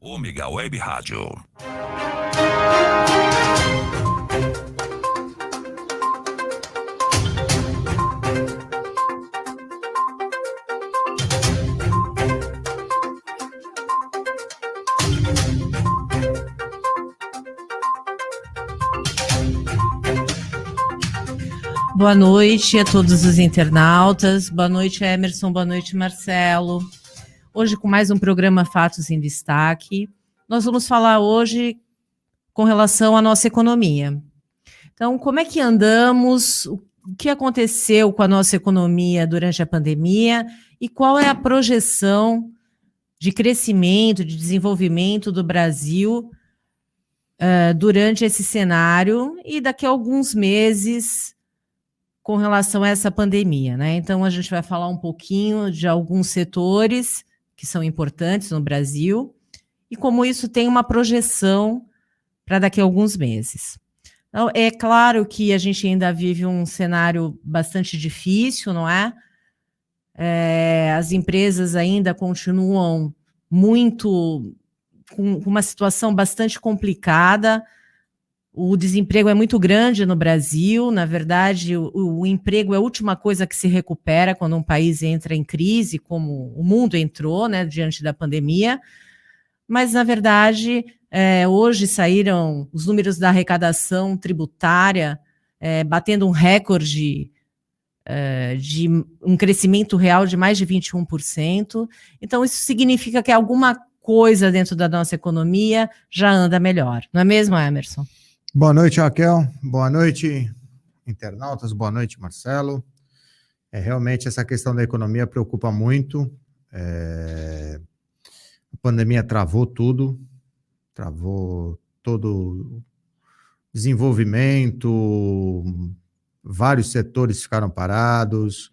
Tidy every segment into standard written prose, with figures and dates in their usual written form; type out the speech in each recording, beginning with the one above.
Ômega Web Rádio. Boa noite a todos os internautas, boa noite Emerson, boa noite Marcelo. Hoje com mais um programa Fatos em Destaque. Nós vamos falar hoje com relação à nossa economia. Então, como é que andamos, o que aconteceu com a nossa economia durante a pandemia e qual é a projeção de crescimento, de desenvolvimento do Brasil durante esse cenário e daqui a alguns meses com relação a essa pandemia, né? Então, a gente vai falar um pouquinho de alguns setores que são importantes no Brasil e como isso tem uma projeção para daqui a alguns meses. Então, é claro que a gente ainda vive um cenário bastante difícil, não é? As empresas ainda continuam com uma situação bastante complicada. O desemprego é muito grande no Brasil, na verdade, o emprego é a última coisa que se recupera quando um país entra em crise, como o mundo entrou, né, diante da pandemia. Mas, na verdade, hoje saíram os números da arrecadação tributária, batendo um recorde de um crescimento real de mais de 21%. Então, isso significa que alguma coisa dentro da nossa economia já anda melhor. Não é mesmo, Emerson? Boa noite, Raquel. Boa noite, internautas. Boa noite, Marcelo. Realmente essa questão da economia preocupa muito. A pandemia travou tudo, travou todo o desenvolvimento, vários setores ficaram parados.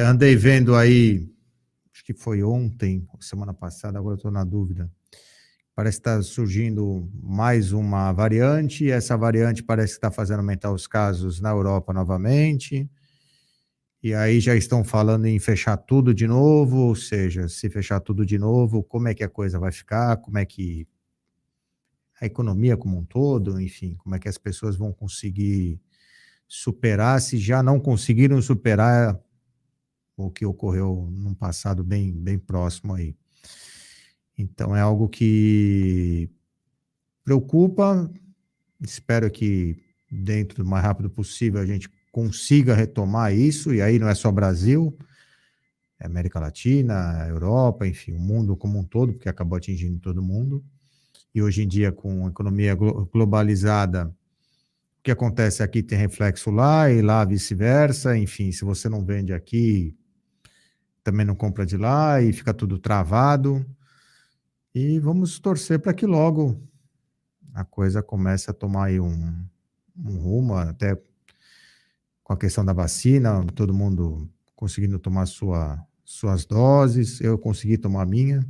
Andei vendo aí, acho que foi ontem, semana passada, agora estou na dúvida. Parece que está surgindo mais uma variante, e essa variante parece que está fazendo aumentar os casos na Europa novamente, e aí já estão falando em fechar tudo de novo, ou seja, se fechar tudo de novo, como é que a coisa vai ficar, como é que a economia como um todo, enfim, como é que as pessoas vão conseguir superar, se já não conseguiram superar o que ocorreu num passado bem próximo aí. Então, é algo que preocupa. Espero que, dentro do mais rápido possível, a gente consiga retomar isso, e aí não é só Brasil, é América Latina, Europa, enfim, o mundo como um todo, porque acabou atingindo todo mundo. E hoje em dia, com a economia globalizada, o que acontece aqui tem reflexo lá, e lá vice-versa. Enfim, se você não vende aqui, também não compra de lá, e fica tudo travado. E vamos torcer para que logo a coisa comece a tomar aí um rumo, até com a questão da vacina, todo mundo conseguindo tomar suas doses, eu consegui tomar a minha.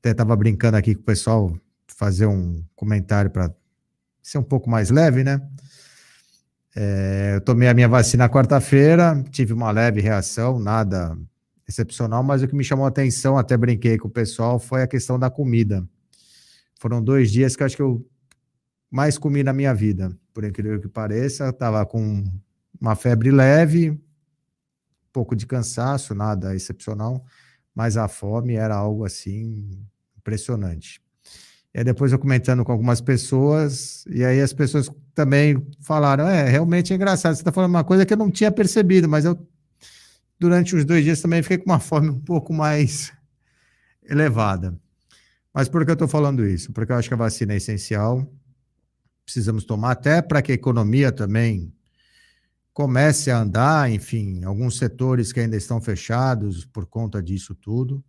Até estava brincando aqui com o pessoal, fazer um comentário para ser um pouco mais leve, né? Eu tomei a minha vacina na quarta-feira, tive uma leve reação, nada excepcional, mas o que me chamou a atenção, até brinquei com o pessoal, foi a questão da comida. Foram 2 dias que eu acho que eu mais comi na minha vida, por incrível que pareça. Estava com uma febre leve, um pouco de cansaço, nada excepcional, mas a fome era algo assim impressionante. E aí depois eu comentando com algumas pessoas, e aí as pessoas também falaram, realmente é engraçado, você está falando uma coisa que eu não tinha percebido, mas eu durante os 2 dias também fiquei com uma fome um pouco mais elevada. Mas por que eu estou falando isso? Porque eu acho que a vacina é essencial, precisamos tomar até para que a economia também comece a andar, enfim, alguns setores que ainda estão fechados por conta disso tudo,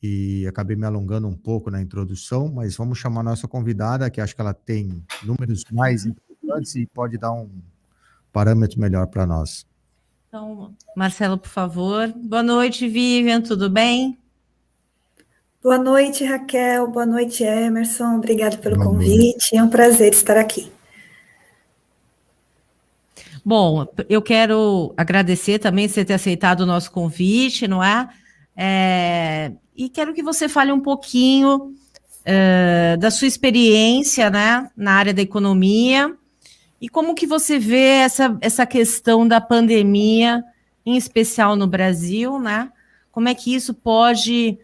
e acabei me alongando um pouco na introdução, mas vamos chamar a nossa convidada, que acho que ela tem números mais importantes e pode dar um parâmetro melhor para nós. Então, Marcelo, por favor. Boa noite, Vivian, tudo bem? Boa noite, Raquel. Boa noite, Emerson. Obrigada pelo convite. É um prazer estar aqui. Bom, eu quero agradecer também você ter aceitado o nosso convite, não é? E quero que você fale um pouquinho da sua experiência, né, na área da economia, e como que você vê essa questão da pandemia, em especial no Brasil, né? Como é que isso pode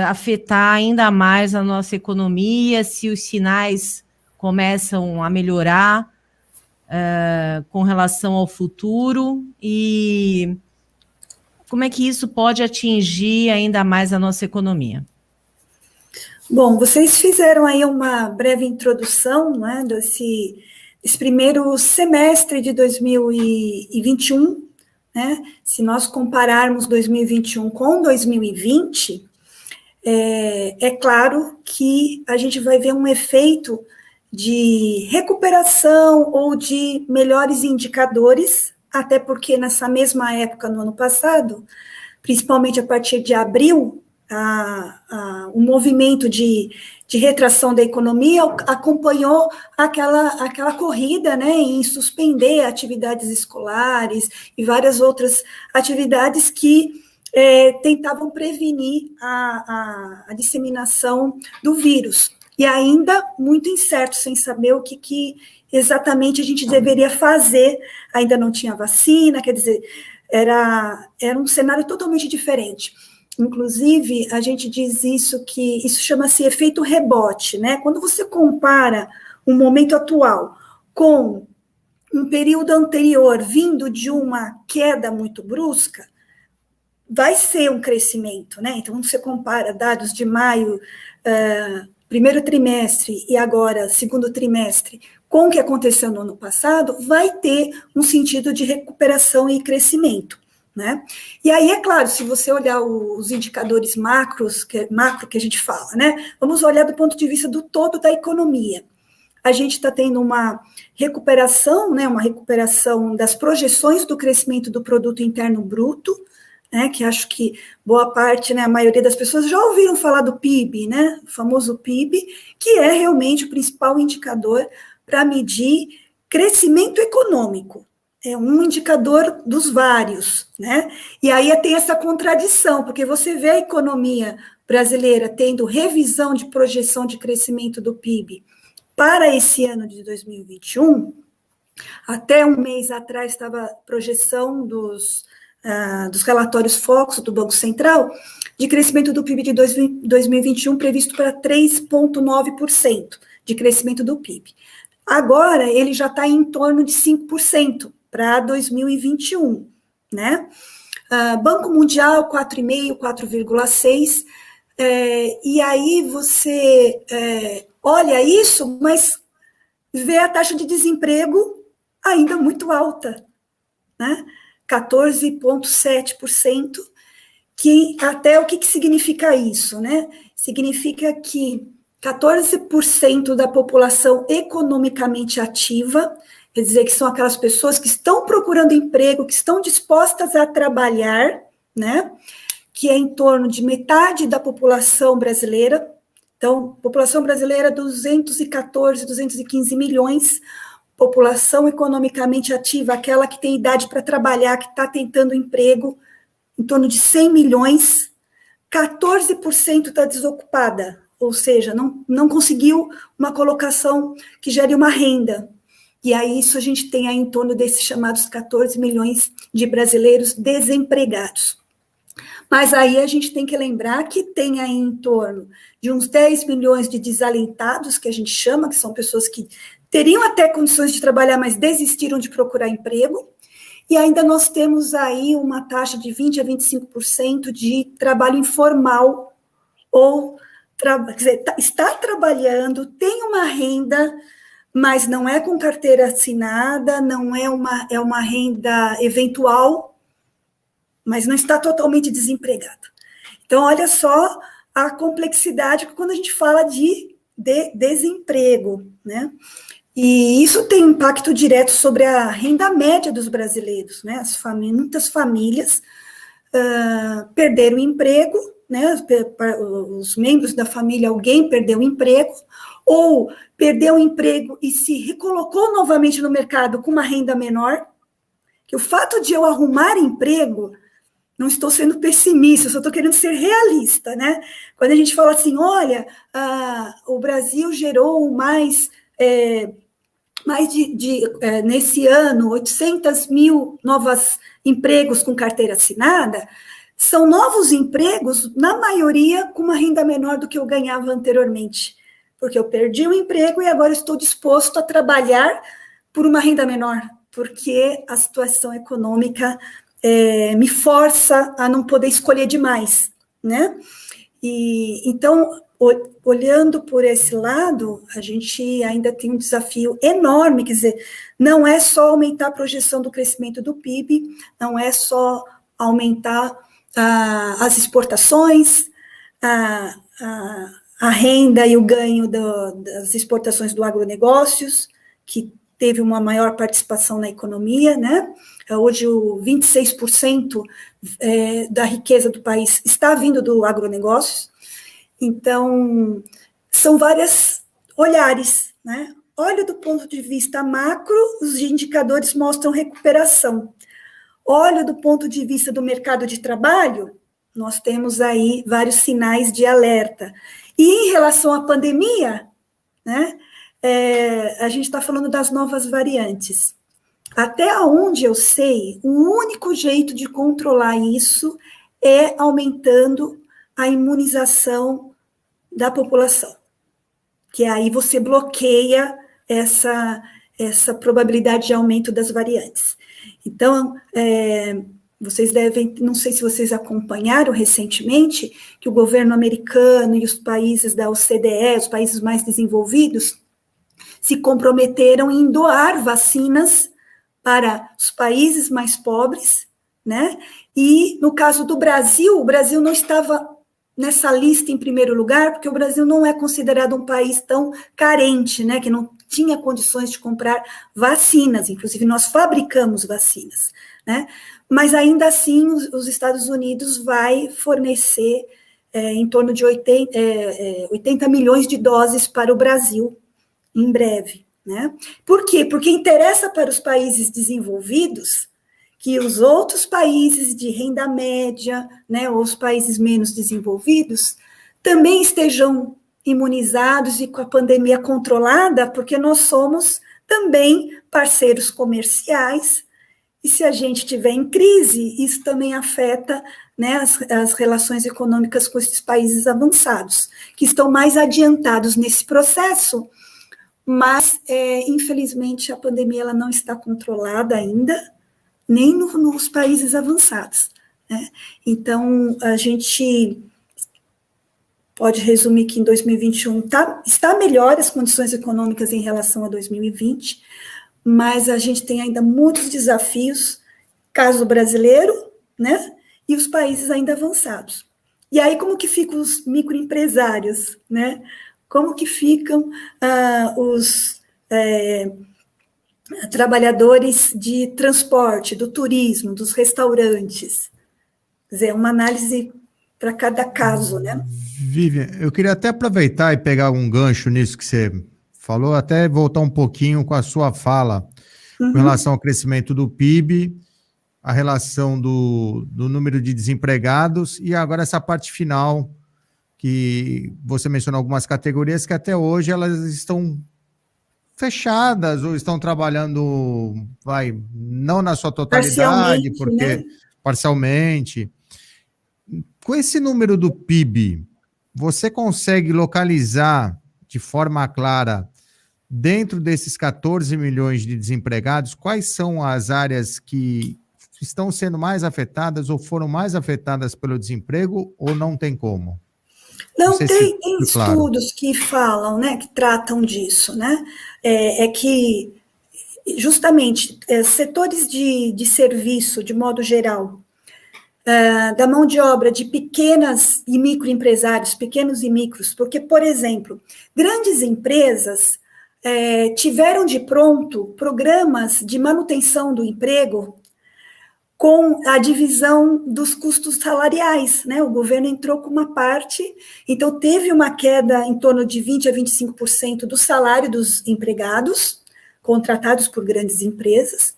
afetar ainda mais a nossa economia, se os sinais começam a melhorar com relação ao futuro, e como é que isso pode atingir ainda mais a nossa economia? Bom, vocês fizeram aí uma breve introdução, né, desse primeiro semestre de 2021, né? Se nós compararmos 2021 com 2020, é claro que a gente vai ver um efeito de recuperação ou de melhores indicadores, até porque nessa mesma época, no ano passado, principalmente a partir de abril, o movimento de retração da economia acompanhou aquela corrida, né, em suspender atividades escolares e várias outras atividades que tentavam prevenir a disseminação do vírus. E ainda muito incerto, sem saber o que exatamente a gente deveria fazer. Ainda não tinha vacina, quer dizer, era um cenário totalmente diferente. Inclusive, a gente diz que isso chama-se efeito rebote, né? Quando você compara o momento atual com um período anterior vindo de uma queda muito brusca, vai ser um crescimento, né? Então, quando você compara dados de maio, primeiro trimestre, e agora segundo trimestre, com o que aconteceu no ano passado, vai ter um sentido de recuperação e crescimento, né? E aí, é claro, se você olhar os indicadores macro que a gente fala, né? Vamos olhar do ponto de vista do todo da economia. A gente está tendo uma recuperação, né? Uma recuperação das projeções do crescimento do produto interno bruto, né, que acho que boa parte, né, a maioria das pessoas já ouviram falar do PIB, né, o famoso PIB, que é realmente o principal indicador para medir crescimento econômico. É um indicador dos vários, né? E aí tem essa contradição, porque você vê a economia brasileira tendo revisão de projeção de crescimento do PIB para esse ano de 2021, até um mês atrás estava a projeção dos relatórios Focus do Banco Central, de crescimento do PIB de 2021 previsto para 3,9% de crescimento do PIB. Agora, ele já está em torno de 5% para 2021, né? Banco Mundial, 4,5%, 4,6%, e aí você olha isso, mas vê a taxa de desemprego ainda muito alta, né? 14,7%, que até o que significa isso, né? Significa que 14% da população economicamente ativa, quer dizer que são aquelas pessoas que estão procurando emprego, que estão dispostas a trabalhar, né? Que é em torno de metade da população brasileira. Então, população brasileira, 214, 215 milhões, população economicamente ativa, aquela que tem idade para trabalhar, que está tentando emprego, em torno de 100 milhões, 14% está desocupada, ou seja, não conseguiu uma colocação que gere uma renda. E aí isso a gente tem aí em torno desses chamados 14 milhões de brasileiros desempregados. Mas aí a gente tem que lembrar que tem aí em torno de uns 10 milhões de desalentados, que a gente chama, que são pessoas que teriam até condições de trabalhar, mas desistiram de procurar emprego, e ainda nós temos aí uma taxa de 20% a 25% de trabalho informal, ou quer dizer, está trabalhando, tem uma renda, mas não é com carteira assinada, não é uma renda eventual, mas não está totalmente desempregado. Então, olha só a complexidade quando a gente fala de desemprego, né? E isso tem impacto direto sobre a renda média dos brasileiros, né? Muitas famílias perderam o emprego, né? Os membros da família, alguém perdeu o emprego, ou perdeu o emprego e se recolocou novamente no mercado com uma renda menor, que o fato de eu arrumar emprego não estou sendo pessimista, só estou querendo ser realista, né? Quando a gente fala assim, olha, o Brasil gerou mais nesse ano, 800 mil novos empregos com carteira assinada, são novos empregos, na maioria, com uma renda menor do que eu ganhava anteriormente, porque eu perdi o emprego e agora estou disposto a trabalhar por uma renda menor, porque a situação econômica me força a não poder escolher demais, né? E então, olhando por esse lado, a gente ainda tem um desafio enorme, quer dizer, não é só aumentar a projeção do crescimento do PIB, não é só aumentar as exportações, a renda e o ganho das exportações do agronegócios, que teve uma maior participação na economia, né? Hoje, 26% da riqueza do país está vindo do agronegócio. Então, são vários olhares, né? Olha do ponto de vista macro, os indicadores mostram recuperação. Olha do ponto de vista do mercado de trabalho, nós temos aí vários sinais de alerta. E em relação à pandemia, né? A gente está falando das novas variantes. Até onde eu sei, o único jeito de controlar isso é aumentando a imunização da população, que aí você bloqueia essa probabilidade de aumento das variantes. Então, vocês devem, não sei se vocês acompanharam recentemente, que o governo americano e os países da OCDE, os países mais desenvolvidos, se comprometeram em doar vacinas para os países mais pobres, né? E no caso do Brasil, o Brasil não estava nessa lista em primeiro lugar, porque o Brasil não é considerado um país tão carente, né? Que não tinha condições de comprar vacinas, inclusive nós fabricamos vacinas, né? Mas ainda assim os Estados Unidos vai fornecer em torno de 80 milhões de doses para o Brasil em breve, né? Por quê? Porque interessa para os países desenvolvidos que os outros países de renda média, né, ou os países menos desenvolvidos, também estejam imunizados e com a pandemia controlada, porque nós somos também parceiros comerciais, e se a gente estiver em crise, isso também afeta, né, as relações econômicas com esses países avançados, que estão mais adiantados nesse processo, mas, infelizmente, a pandemia ela não está controlada ainda, nem nos países avançados, né? Então, a gente pode resumir que em 2021 está melhor as condições econômicas em relação a 2020, mas a gente tem ainda muitos desafios, caso brasileiro, né? E os países ainda avançados. E aí, como que ficam os microempresários, né? Como que ficam os trabalhadores de transporte, do turismo, dos restaurantes? Quer dizer, uma análise para cada caso, né? Vivian, eu queria até aproveitar e pegar um gancho nisso que você falou, até voltar um pouquinho com a sua fala com relação ao crescimento do PIB, a relação do número de desempregados e agora essa parte final que você mencionou algumas categorias que até hoje elas estão fechadas ou estão trabalhando, não na sua totalidade, porque né? Parcialmente. Com esse número do PIB, você consegue localizar de forma clara, dentro desses 14 milhões de desempregados, quais são as áreas que estão sendo mais afetadas ou foram mais afetadas pelo desemprego ou não tem como? Não, tem estudos que falam, né, que tratam disso, né? Que, justamente, setores de serviço, de modo geral, da mão de obra de pequenas e microempresários, pequenos e micros, porque, por exemplo, grandes empresas tiveram de pronto programas de manutenção do emprego com a divisão dos custos salariais, né? O governo entrou com uma parte, então teve uma queda em torno de 20% a 25% do salário dos empregados, contratados por grandes empresas,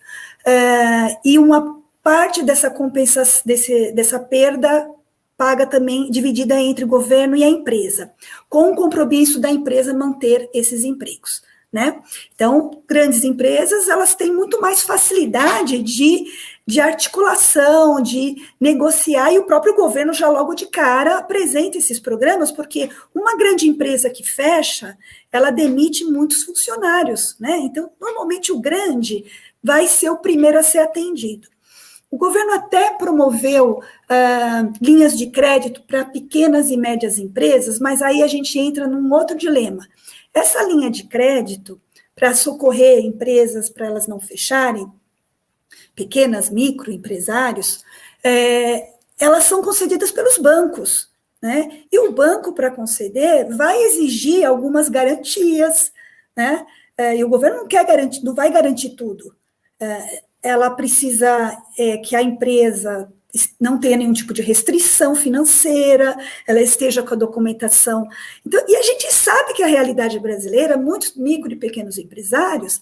e uma parte dessa compensação, dessa perda paga também, dividida entre o governo e a empresa, com o compromisso da empresa manter esses empregos, né? Então, grandes empresas, elas têm muito mais facilidade de articulação, de negociar, e o próprio governo já logo de cara apresenta esses programas, porque uma grande empresa que fecha, ela demite muitos funcionários, né? Então, normalmente o grande vai ser o primeiro a ser atendido. O governo até promoveu linhas de crédito para pequenas e médias empresas, mas aí a gente entra num outro dilema. Essa linha de crédito, para socorrer empresas, para elas não fecharem, pequenas, microempresários, elas são concedidas pelos bancos, né? E o banco, para conceder, vai exigir algumas garantias, né? E o governo não quer garantir, não vai garantir tudo. Ela precisa que a empresa não tenha nenhum tipo de restrição financeira, ela esteja com a documentação. Então, e a gente sabe que a realidade brasileira, muitos micro e pequenos empresários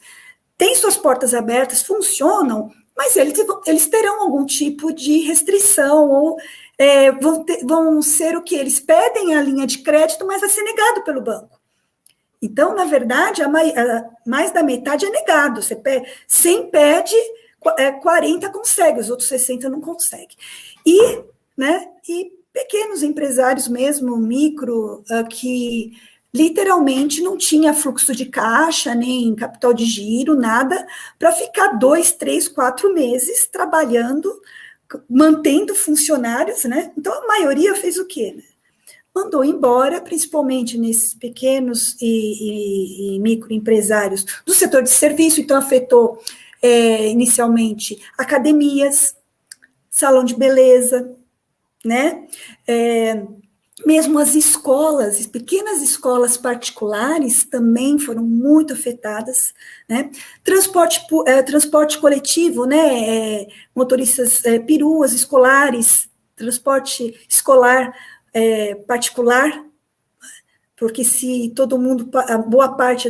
têm suas portas abertas, funcionam, mas eles terão algum tipo de restrição, ou vão ser o que? Eles pedem a linha de crédito, mas vai ser negado pelo banco. Então, na verdade, mais da metade é negado. 100 pede, 40 consegue, os outros 60 não conseguem. E pequenos empresários mesmo, micro, que literalmente não tinha fluxo de caixa, nem capital de giro, nada, para ficar 2, 3, 4 meses trabalhando, mantendo funcionários, né? Então, a maioria fez o quê, né? Mandou embora, principalmente nesses pequenos e microempresários do setor de serviço, então afetou inicialmente academias, salão de beleza, né? Mesmo as escolas, pequenas escolas particulares também foram muito afetadas, né? Transporte coletivo, né? Motoristas, peruas escolares, transporte escolar particular, porque se todo mundo, boa parte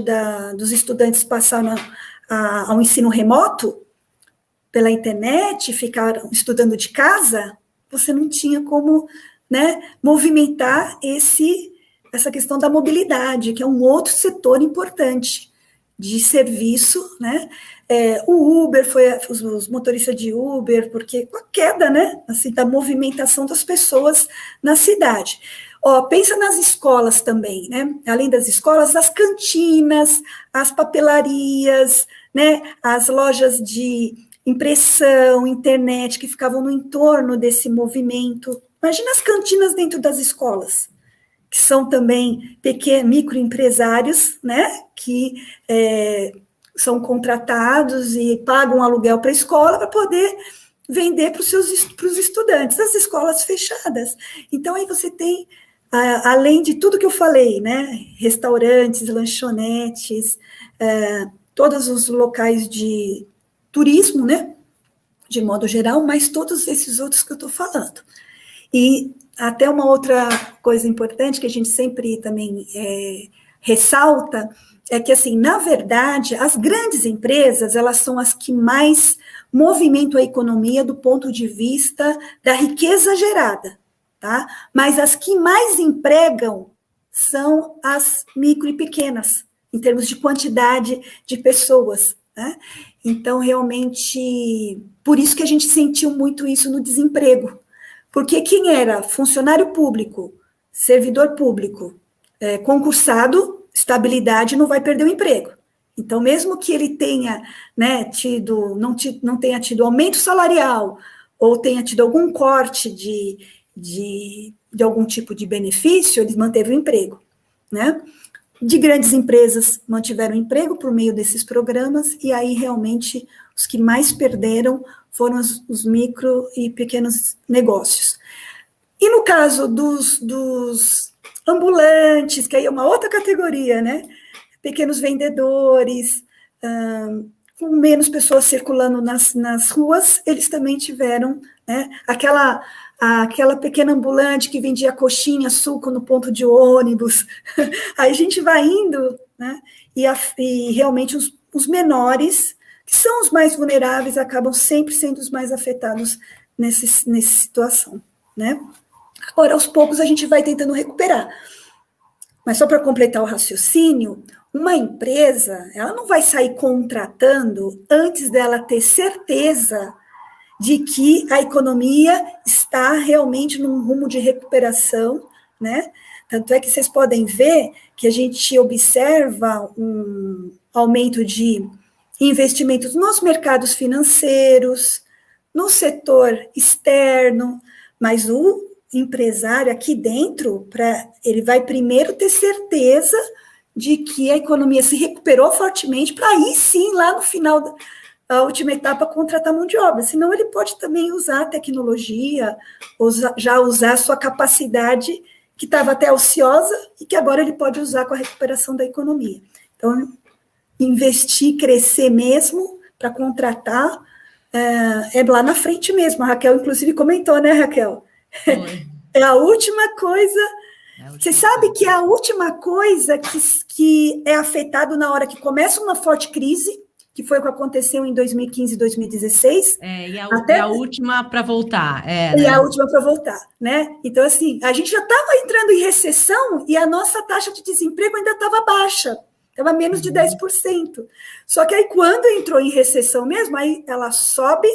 dos estudantes passaram ao ensino remoto, pela internet, ficaram estudando de casa, você não tinha como, né, movimentar essa questão da mobilidade, que é um outro setor importante de serviço, né? O Uber, os motoristas de Uber, porque com a queda, né, assim, da movimentação das pessoas na cidade. Pensa nas escolas também, né? Além das escolas, as cantinas, as papelarias, né? As lojas de impressão, internet, que ficavam no entorno desse movimento. Imagina as cantinas dentro das escolas, que são também microempresários, né? Que são contratados e pagam aluguel para a escola para poder vender para os estudantes, as escolas fechadas. Então, aí você tem, além de tudo que eu falei, né, restaurantes, lanchonetes, todos os locais de turismo, né, de modo geral, mas todos esses outros que eu estou falando. E até uma outra coisa importante que a gente sempre também ressalta, é que, assim, na verdade, as grandes empresas, elas são as que mais movimentam a economia do ponto de vista da riqueza gerada, tá? Mas as que mais empregam são as micro e pequenas, em termos de quantidade de pessoas, né? Então, realmente, por isso que a gente sentiu muito isso no desemprego, porque quem era funcionário público, servidor público, concursado, estabilidade, não vai perder o emprego. Então, mesmo que ele tenha, né, não tenha tido aumento salarial, ou tenha tido algum corte de algum tipo de benefício, ele manteve o emprego, né? De grandes empresas mantiveram o emprego por meio desses programas, e aí realmente os que mais perderam foram os micro e pequenos negócios. E no caso dos ambulantes, que aí é uma outra categoria, né? Pequenos vendedores, com menos pessoas circulando nas ruas, eles também tiveram, né, aquela pequena ambulante que vendia coxinha, suco no ponto de ônibus. Aí a gente vai indo, né, e realmente os menores que são os mais vulneráveis, acabam sempre sendo os mais afetados nessa situação, né? Agora, aos poucos, a gente vai tentando recuperar. Mas só para completar o raciocínio, uma empresa, ela não vai sair contratando antes dela ter certeza de que a economia está realmente num rumo de recuperação, né? Tanto é que vocês podem ver que a gente observa um aumento de investimentos nos mercados financeiros, no setor externo, mas o empresário aqui dentro, ele vai primeiro ter certeza de que a economia se recuperou fortemente, para aí sim, lá no final da última etapa, contratar mão de obra. Senão ele pode também usar a tecnologia, já usar a sua capacidade, que estava até ociosa, e que agora ele pode usar com a recuperação da economia. Então, investir, crescer mesmo, para contratar, é lá na frente mesmo. A Raquel, inclusive, comentou, né, Raquel? É a última coisa. Você sabe que é a última coisa que é afetado na hora que começa uma forte crise, que foi o que aconteceu em 2015 e 2016. E a última para voltar. E a última para voltar, né? Então, assim, a gente já estava entrando em recessão e a nossa taxa de desemprego ainda estava baixa, estava menos de 10%. Só que aí, quando entrou em recessão mesmo, aí ela sobe,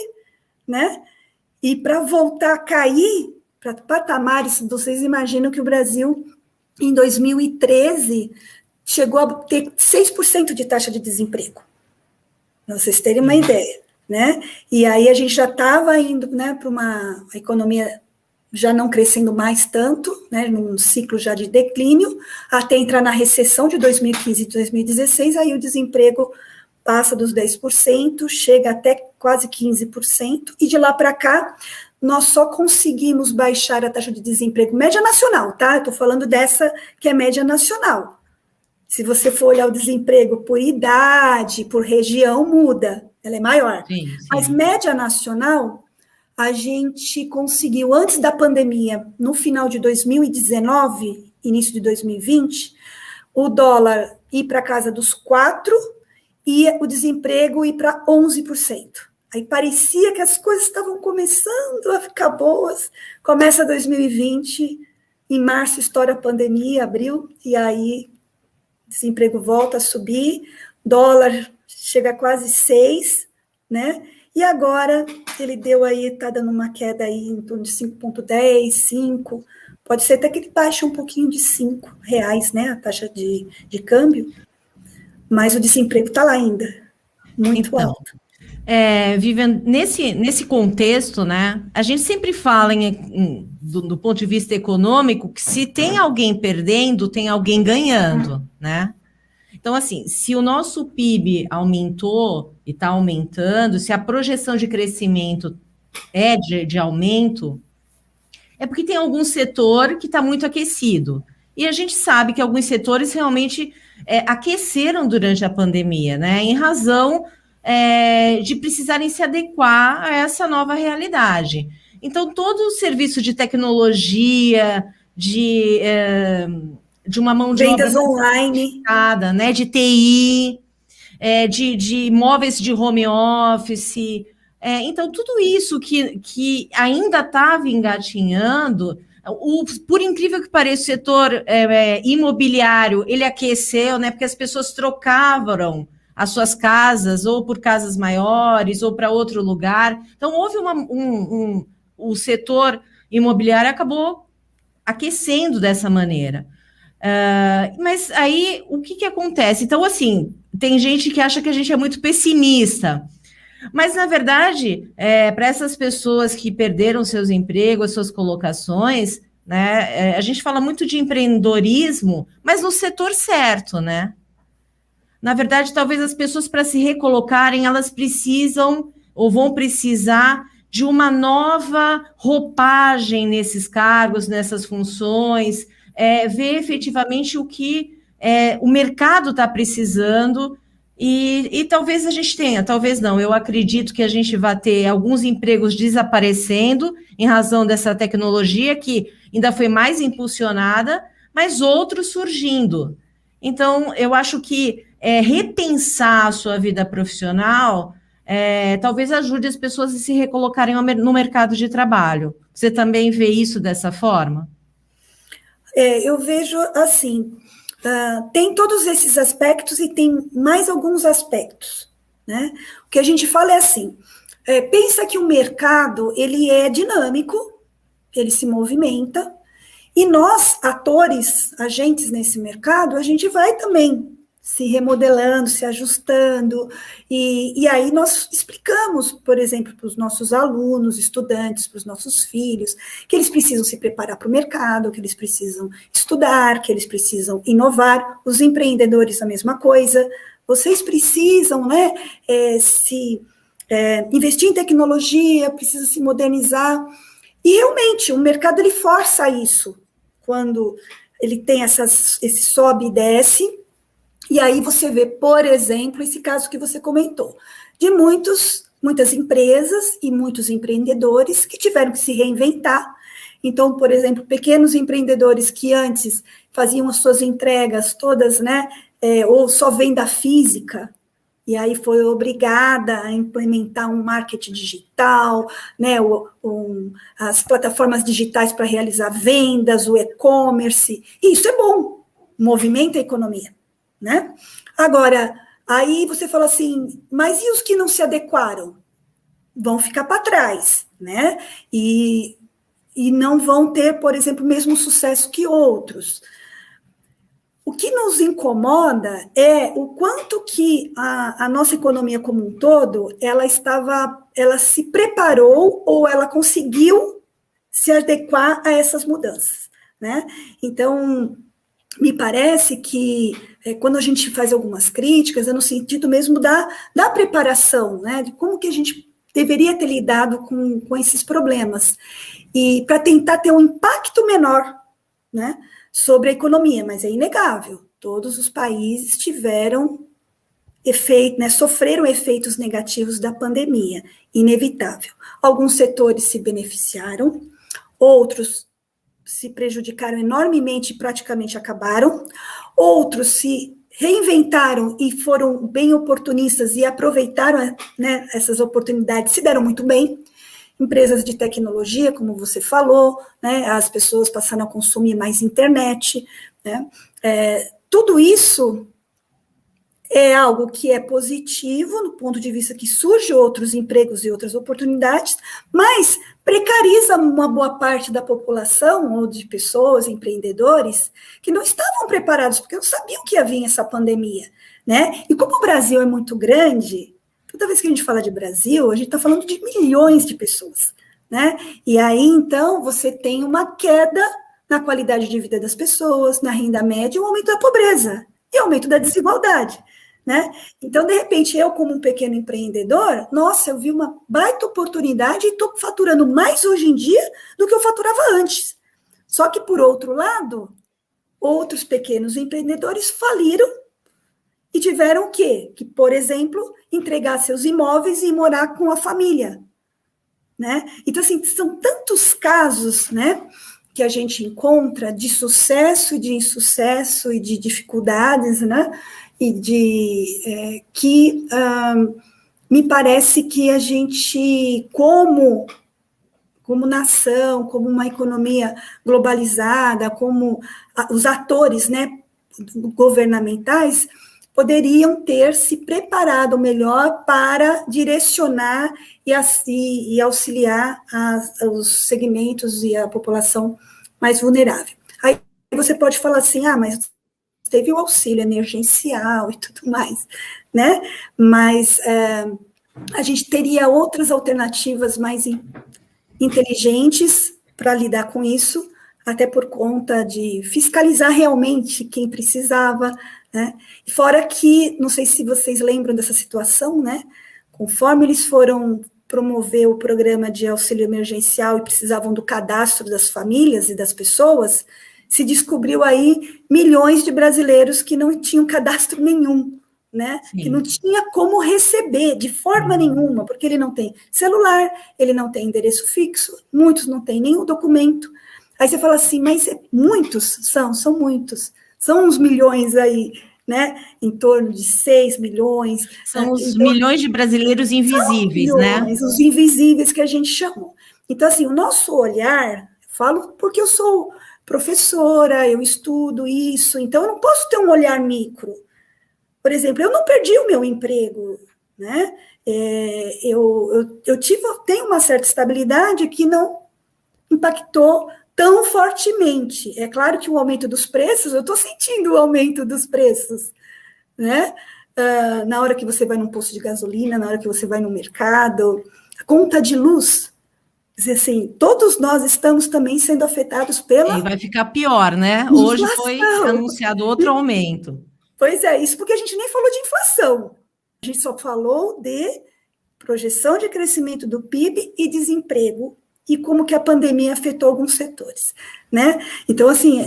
né? E para voltar a cair para patamares, vocês imaginam que o Brasil, em 2013, chegou a ter 6% de taxa de desemprego. Para vocês terem uma ideia, né? E aí a gente já estava indo, né, para uma economia já não crescendo mais tanto, né, num ciclo já de declínio, até entrar na recessão de 2015 e 2016, aí o desemprego passa dos 10%, chega até quase 15%, e de lá para cá, nós só conseguimos baixar a taxa de desemprego média nacional, tá? Eu estou falando dessa que é média nacional. Se você for olhar o desemprego por idade, por região, muda, ela é maior. Sim. Mas média nacional, a gente conseguiu, antes da pandemia, no final de 2019, início de 2020, o dólar ir para casa dos 4% e o desemprego ir para 11%. Aí parecia que as coisas estavam começando a ficar boas. Começa 2020, em março estoura a pandemia, abril, e aí o desemprego volta a subir, dólar chega a quase 6, né? E agora ele deu aí, está dando uma queda aí em torno de 5,10, 5, pode ser até que ele baixe um pouquinho de R$5, né? A taxa de câmbio, mas o desemprego está lá ainda, muito alto. Vivian, nesse contexto, né, a gente sempre fala do ponto de vista econômico que se tem alguém perdendo, tem alguém ganhando, né? Então, assim, se o nosso PIB aumentou e está aumentando, se a projeção de crescimento é de aumento, é porque tem algum setor que está muito aquecido. E a gente sabe que alguns setores realmente aqueceram durante a pandemia, né? Em razão de precisarem se adequar a essa nova realidade. Então, todo o serviço de tecnologia, de uma mão de vendas obra online, né, de TI, de móveis de home office. Então, tudo isso que ainda estava engatinhando, por incrível que pareça, o setor imobiliário, ele aqueceu, né, porque as pessoas trocavam as suas casas, ou por casas maiores, ou para outro lugar. Então, houve o setor imobiliário acabou aquecendo dessa maneira. Mas aí, o que acontece? Então, assim, tem gente que acha que a gente é muito pessimista, mas, na verdade, para essas pessoas que perderam seus empregos, suas colocações, né, a gente fala muito de empreendedorismo, mas no setor certo, né? Na verdade, talvez as pessoas, para se recolocarem, elas precisam ou vão precisar de uma nova roupagem nesses cargos, nessas funções, ver efetivamente o que o mercado está precisando e talvez a gente tenha, talvez não. Eu acredito que a gente vai ter alguns empregos desaparecendo em razão dessa tecnologia que ainda foi mais impulsionada, mas outros surgindo. Então, eu acho que repensar a sua vida profissional talvez ajude as pessoas a se recolocarem no mercado de trabalho. Você também vê isso dessa forma? Eu vejo assim, tem todos esses aspectos e tem mais alguns aspectos, né? O que a gente fala é assim, pensa que o mercado, ele é dinâmico, ele se movimenta, e nós, atores, agentes nesse mercado, a gente vai também se remodelando, se ajustando, e aí nós explicamos, por exemplo, para os nossos alunos, estudantes, para os nossos filhos, que eles precisam se preparar para o mercado, que eles precisam estudar, que eles precisam inovar, os empreendedores a mesma coisa, vocês precisam, né, investir em tecnologia, precisa se modernizar, e realmente o mercado ele força isso, quando ele tem esse sobe e desce. E aí você vê, por exemplo, esse caso que você comentou, de muitas empresas e muitos empreendedores que tiveram que se reinventar. Então, por exemplo, pequenos empreendedores que antes faziam as suas entregas todas, né, ou só venda física, e aí foi obrigada a implementar um marketing digital, né, as plataformas digitais para realizar vendas, o e-commerce, e isso é bom, movimenta a economia. Né? Agora, aí você fala assim, mas e os que não se adequaram? Vão ficar para trás, né? E não vão ter, por exemplo, o mesmo sucesso que outros. O que nos incomoda é o quanto que a nossa economia como um todo, ela se preparou ou ela conseguiu se adequar a essas mudanças, né? Então, me parece que quando a gente faz algumas críticas, é no sentido mesmo da preparação, né, de como que a gente deveria ter lidado com esses problemas, e para tentar ter um impacto menor, né, sobre a economia, mas é inegável, todos os países tiveram efeito, né, sofreram efeitos negativos da pandemia, inevitável. Alguns setores se beneficiaram, outros se prejudicaram enormemente e praticamente acabaram, outros se reinventaram e foram bem oportunistas e aproveitaram, né, essas oportunidades, se deram muito bem. Empresas de tecnologia, como você falou, né, as pessoas passaram a consumir mais internet, né, tudo isso é algo que é positivo, no ponto de vista que surge outros empregos e outras oportunidades, mas precariza uma boa parte da população, ou de pessoas, empreendedores, que não estavam preparados, porque não sabiam que ia vir essa pandemia, né? E como o Brasil é muito grande, toda vez que a gente fala de Brasil, a gente está falando de milhões de pessoas, né? E aí, então, você tem uma queda na qualidade de vida das pessoas, na renda média, e um aumento da pobreza, e aumento da desigualdade. Né? Então, de repente, eu como um pequeno empreendedor, nossa, eu vi uma baita oportunidade e estou faturando mais hoje em dia do que eu faturava antes. Só que, por outro lado, outros pequenos empreendedores faliram e tiveram o quê? Que, por exemplo, entregar seus imóveis e morar com a família. Né? Então, assim, são tantos casos, né, que a gente encontra de sucesso e de insucesso e de dificuldades, né? E que me parece que a gente, como nação, como uma economia globalizada, como os atores, né, governamentais, poderiam ter se preparado melhor para direcionar e auxiliar os segmentos e a população mais vulnerável. Aí você pode falar assim, mas teve o auxílio emergencial e tudo mais, né? Mas a gente teria outras alternativas mais inteligentes para lidar com isso, até por conta de fiscalizar realmente quem precisava, né? Fora que, não sei se vocês lembram dessa situação, né? Conforme eles foram promover o programa de auxílio emergencial e precisavam do cadastro das famílias e das pessoas, se descobriu aí milhões de brasileiros que não tinham cadastro nenhum, né? Sim. Que não tinha como receber de forma nenhuma, porque ele não tem celular, ele não tem endereço fixo, muitos não têm nenhum documento. Aí você fala assim, mas muitos? São muitos. São uns milhões aí, né, em torno de 6 milhões. São os milhões de brasileiros invisíveis, milhões, né? Os invisíveis que a gente chamou. Então, assim, o nosso olhar, falo porque eu sou professora, eu estudo isso, então eu não posso ter um olhar micro. Por exemplo, eu não perdi o meu emprego, né? Tenho uma certa estabilidade que não impactou tão fortemente. É claro que o aumento dos preços, eu estou sentindo o aumento dos preços, né? Na hora que você vai num posto de gasolina, na hora que você vai no mercado, a conta de luz, assim, todos nós estamos também sendo afetados pela... E vai ficar pior, né? Inflação. Hoje foi anunciado outro aumento. Pois é, isso porque a gente nem falou de inflação. A gente só falou de projeção de crescimento do PIB e desemprego, e como que a pandemia afetou alguns setores, né? Então, assim,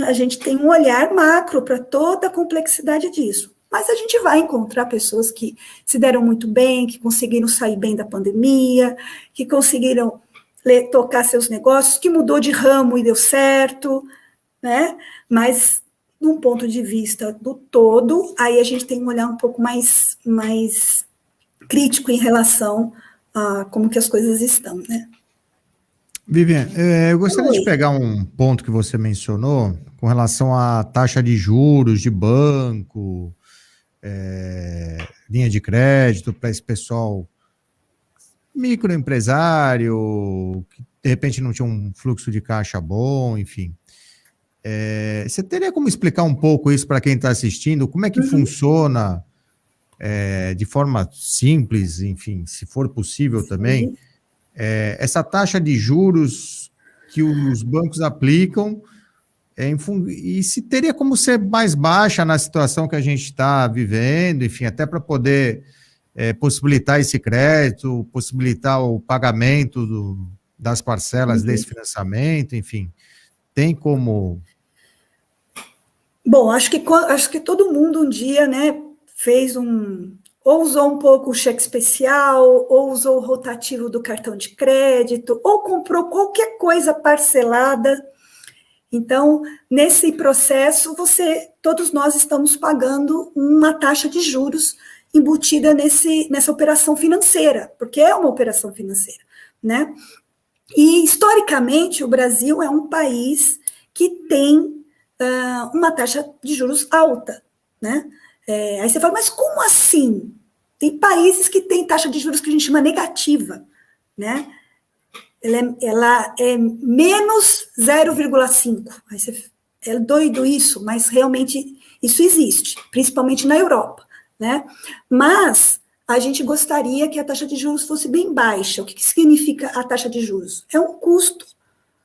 a gente tem um olhar macro para toda a complexidade disso, mas a gente vai encontrar pessoas que se deram muito bem, que conseguiram sair bem da pandemia, que conseguiram tocar seus negócios, que mudou de ramo e deu certo, né? Mas, de um ponto de vista do todo, aí a gente tem um olhar um pouco mais crítico em relação a como que as coisas estão, né? Vivian, eu gostaria de pegar um ponto que você mencionou com relação à taxa de juros de banco, linha de crédito para esse pessoal microempresário, que de repente não tinha um fluxo de caixa bom, enfim. Você teria como explicar um pouco isso para quem está assistindo? Como é que funciona de forma simples, enfim, se for possível também, essa taxa de juros que os bancos aplicam, e se teria como ser mais baixa na situação que a gente está vivendo, enfim, até para poder possibilitar esse crédito, possibilitar o pagamento das parcelas desse financiamento, enfim, tem como... Bom, acho que todo mundo um dia, né, ou usou um pouco o cheque especial, ou usou o rotativo do cartão de crédito, ou comprou qualquer coisa parcelada. Então, nesse processo, todos nós estamos pagando uma taxa de juros embutida nessa operação financeira, porque é uma operação financeira, né? E, historicamente, o Brasil é um país que tem uma taxa de juros alta, né? Aí você fala, mas como assim? Tem países que têm taxa de juros que a gente chama negativa, né? Ela é menos 0,5. É doido isso, mas realmente isso existe, principalmente na Europa, né? Mas a gente gostaria que a taxa de juros fosse bem baixa. O que significa a taxa de juros? É um custo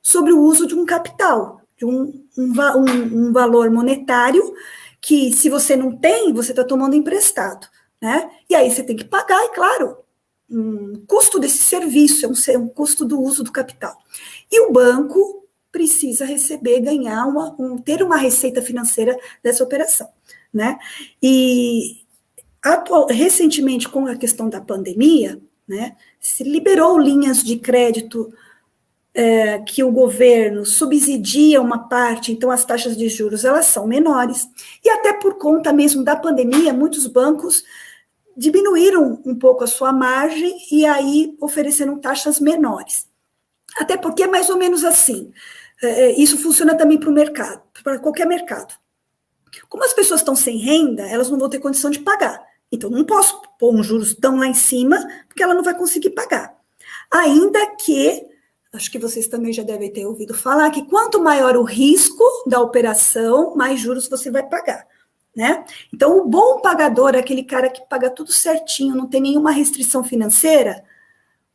sobre o uso de um capital, de um valor monetário que, se você não tem, você está tomando emprestado, né? E aí você tem que pagar, e claro, um custo desse serviço, é um custo do uso do capital. E o banco precisa ter uma receita financeira dessa operação, né? E recentemente, com a questão da pandemia, né, se liberou linhas de crédito que o governo subsidia uma parte, então as taxas de juros elas são menores, e até por conta mesmo da pandemia, muitos bancos diminuíram um pouco a sua margem e aí ofereceram taxas menores. Até porque é mais ou menos assim, isso funciona também para o mercado, para qualquer mercado. Como as pessoas estão sem renda, elas não vão ter condição de pagar. Então, não posso pôr um juros tão lá em cima, porque ela não vai conseguir pagar. Ainda que, acho que vocês também já devem ter ouvido falar, que quanto maior o risco da operação, mais juros você vai pagar, né? Então, o bom pagador, aquele cara que paga tudo certinho, não tem nenhuma restrição financeira,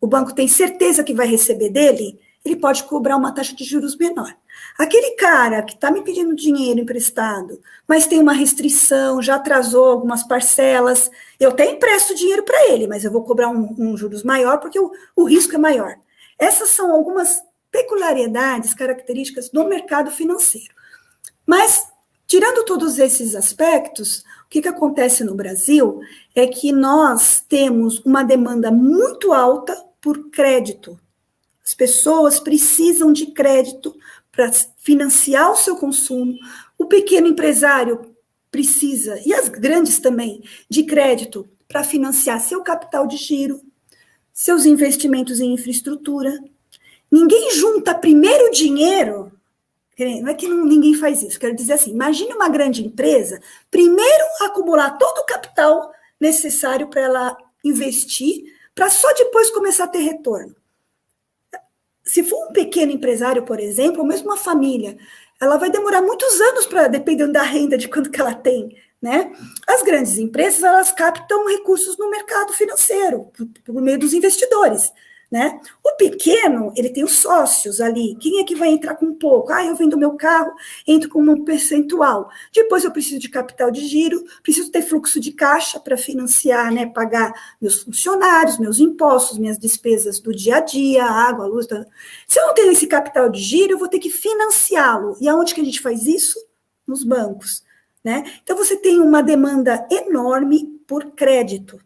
o banco tem certeza que vai receber dele, ele pode cobrar uma taxa de juros menor. Aquele cara que está me pedindo dinheiro emprestado, mas tem uma restrição, já atrasou algumas parcelas, eu até empresto dinheiro para ele, mas eu vou cobrar um juros maior porque o risco é maior. Essas são algumas peculiaridades, características do mercado financeiro. Mas, tirando todos esses aspectos, o que acontece no Brasil é que nós temos uma demanda muito alta por crédito. As pessoas precisam de crédito para financiar o seu consumo. O pequeno empresário precisa, e as grandes também, de crédito para financiar seu capital de giro, seus investimentos em infraestrutura. Ninguém junta primeiro dinheiro, não é que ninguém faz isso, quero dizer assim, imagine uma grande empresa, primeiro acumular todo o capital necessário para ela investir, para só depois começar a ter retorno. Se for um pequeno empresário, por exemplo, ou mesmo uma família, ela vai demorar muitos anos para, dependendo da renda de quanto que ela tem, né? As grandes empresas, elas captam recursos no mercado financeiro, por meio dos investidores, né? O pequeno, ele tem os sócios ali. Quem é que vai entrar com pouco? Eu vendo meu carro, entro com um percentual. Depois eu preciso de capital de giro, preciso ter fluxo de caixa para financiar, né? Pagar meus funcionários, meus impostos, minhas despesas do dia a dia, água, luz. Se eu não tenho esse capital de giro, eu vou ter que financiá-lo. E aonde que a gente faz isso? Nos bancos, né? Então você tem uma demanda enorme por crédito.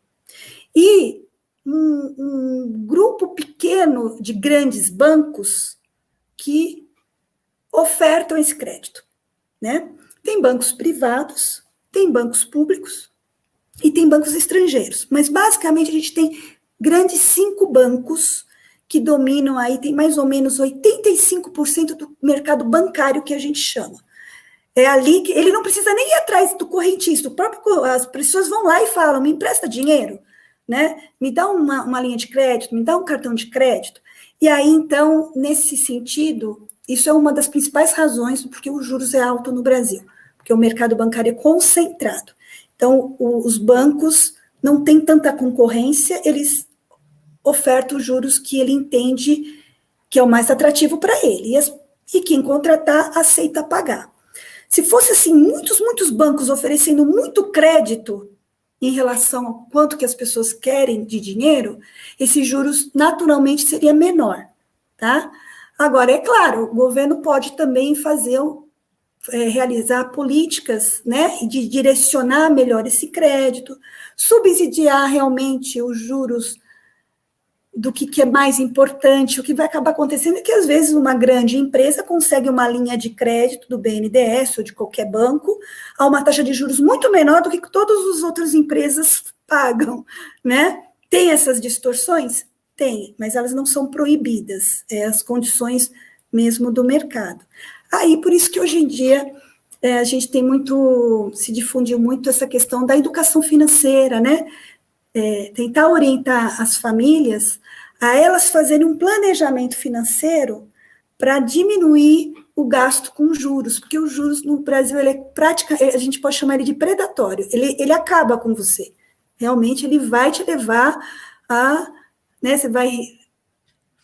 E um grupo pequeno de grandes bancos que ofertam esse crédito, né? Tem bancos privados, tem bancos públicos e tem bancos estrangeiros, mas basicamente a gente tem grandes 5 bancos que dominam aí, tem mais ou menos 85% do mercado bancário que a gente chama. É ali que ele não precisa nem ir atrás do correntista, as pessoas vão lá e falam, me empresta dinheiro, né? Me dá uma linha de crédito, me dá um cartão de crédito. E aí, então, nesse sentido, isso é uma das principais razões porque os juros é alto no Brasil, porque o mercado bancário é concentrado. Então, os bancos não têm tanta concorrência, eles ofertam os juros que ele entende que é o mais atrativo para ele, e quem contratar aceita pagar. Se fosse assim, muitos bancos oferecendo muito crédito em relação ao quanto que as pessoas querem de dinheiro, esses juros naturalmente seria menor, tá? Agora, é claro, o governo pode também realizar políticas, né, de direcionar melhor esse crédito, subsidiar realmente os juros do que é mais importante. O que vai acabar acontecendo é que, às vezes, uma grande empresa consegue uma linha de crédito do BNDES ou de qualquer banco a uma taxa de juros muito menor do que todas as outras empresas pagam, né? Tem essas distorções? Tem, mas elas não são proibidas, as condições mesmo do mercado. Aí, por isso que hoje em dia a gente tem se difundiu muito essa questão da educação financeira, né? Tentar orientar as famílias a elas fazerem um planejamento financeiro para diminuir o gasto com juros, porque os juros no Brasil, a gente pode chamar ele de predatório, ele acaba com você, realmente ele vai te levar né, você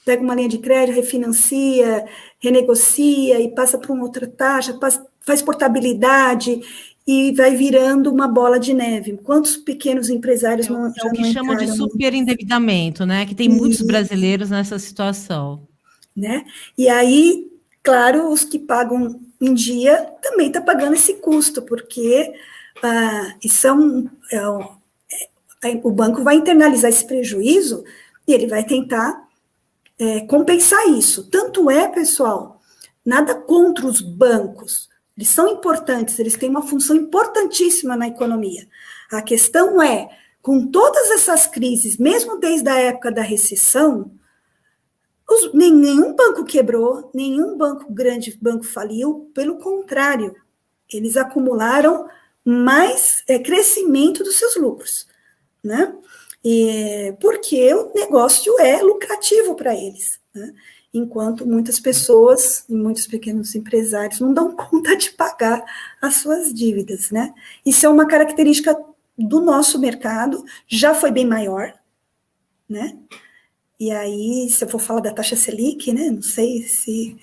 pega uma linha de crédito, refinancia, renegocia e passa para uma outra taxa, faz portabilidade e vai virando uma bola de neve. Quantos pequenos empresários já não o que chamam de superendividamento, né? Que tem muitos brasileiros nessa situação. Né? E aí, claro, os que pagam em dia também estão pagando esse custo, porque o banco vai internalizar esse prejuízo e ele vai tentar compensar isso. Tanto pessoal, nada contra os bancos, eles são importantes, eles têm uma função importantíssima na economia. A questão com todas essas crises, mesmo desde a época da recessão, nenhum banco quebrou, nenhum grande banco faliu, pelo contrário, eles acumularam mais crescimento dos seus lucros, né? Porque o negócio é lucrativo para eles, né? Enquanto muitas pessoas e muitos pequenos empresários não dão conta de pagar as suas dívidas, né? Isso é uma característica do nosso mercado, já foi bem maior, né? E aí, se eu for falar da taxa Selic, né? Não sei se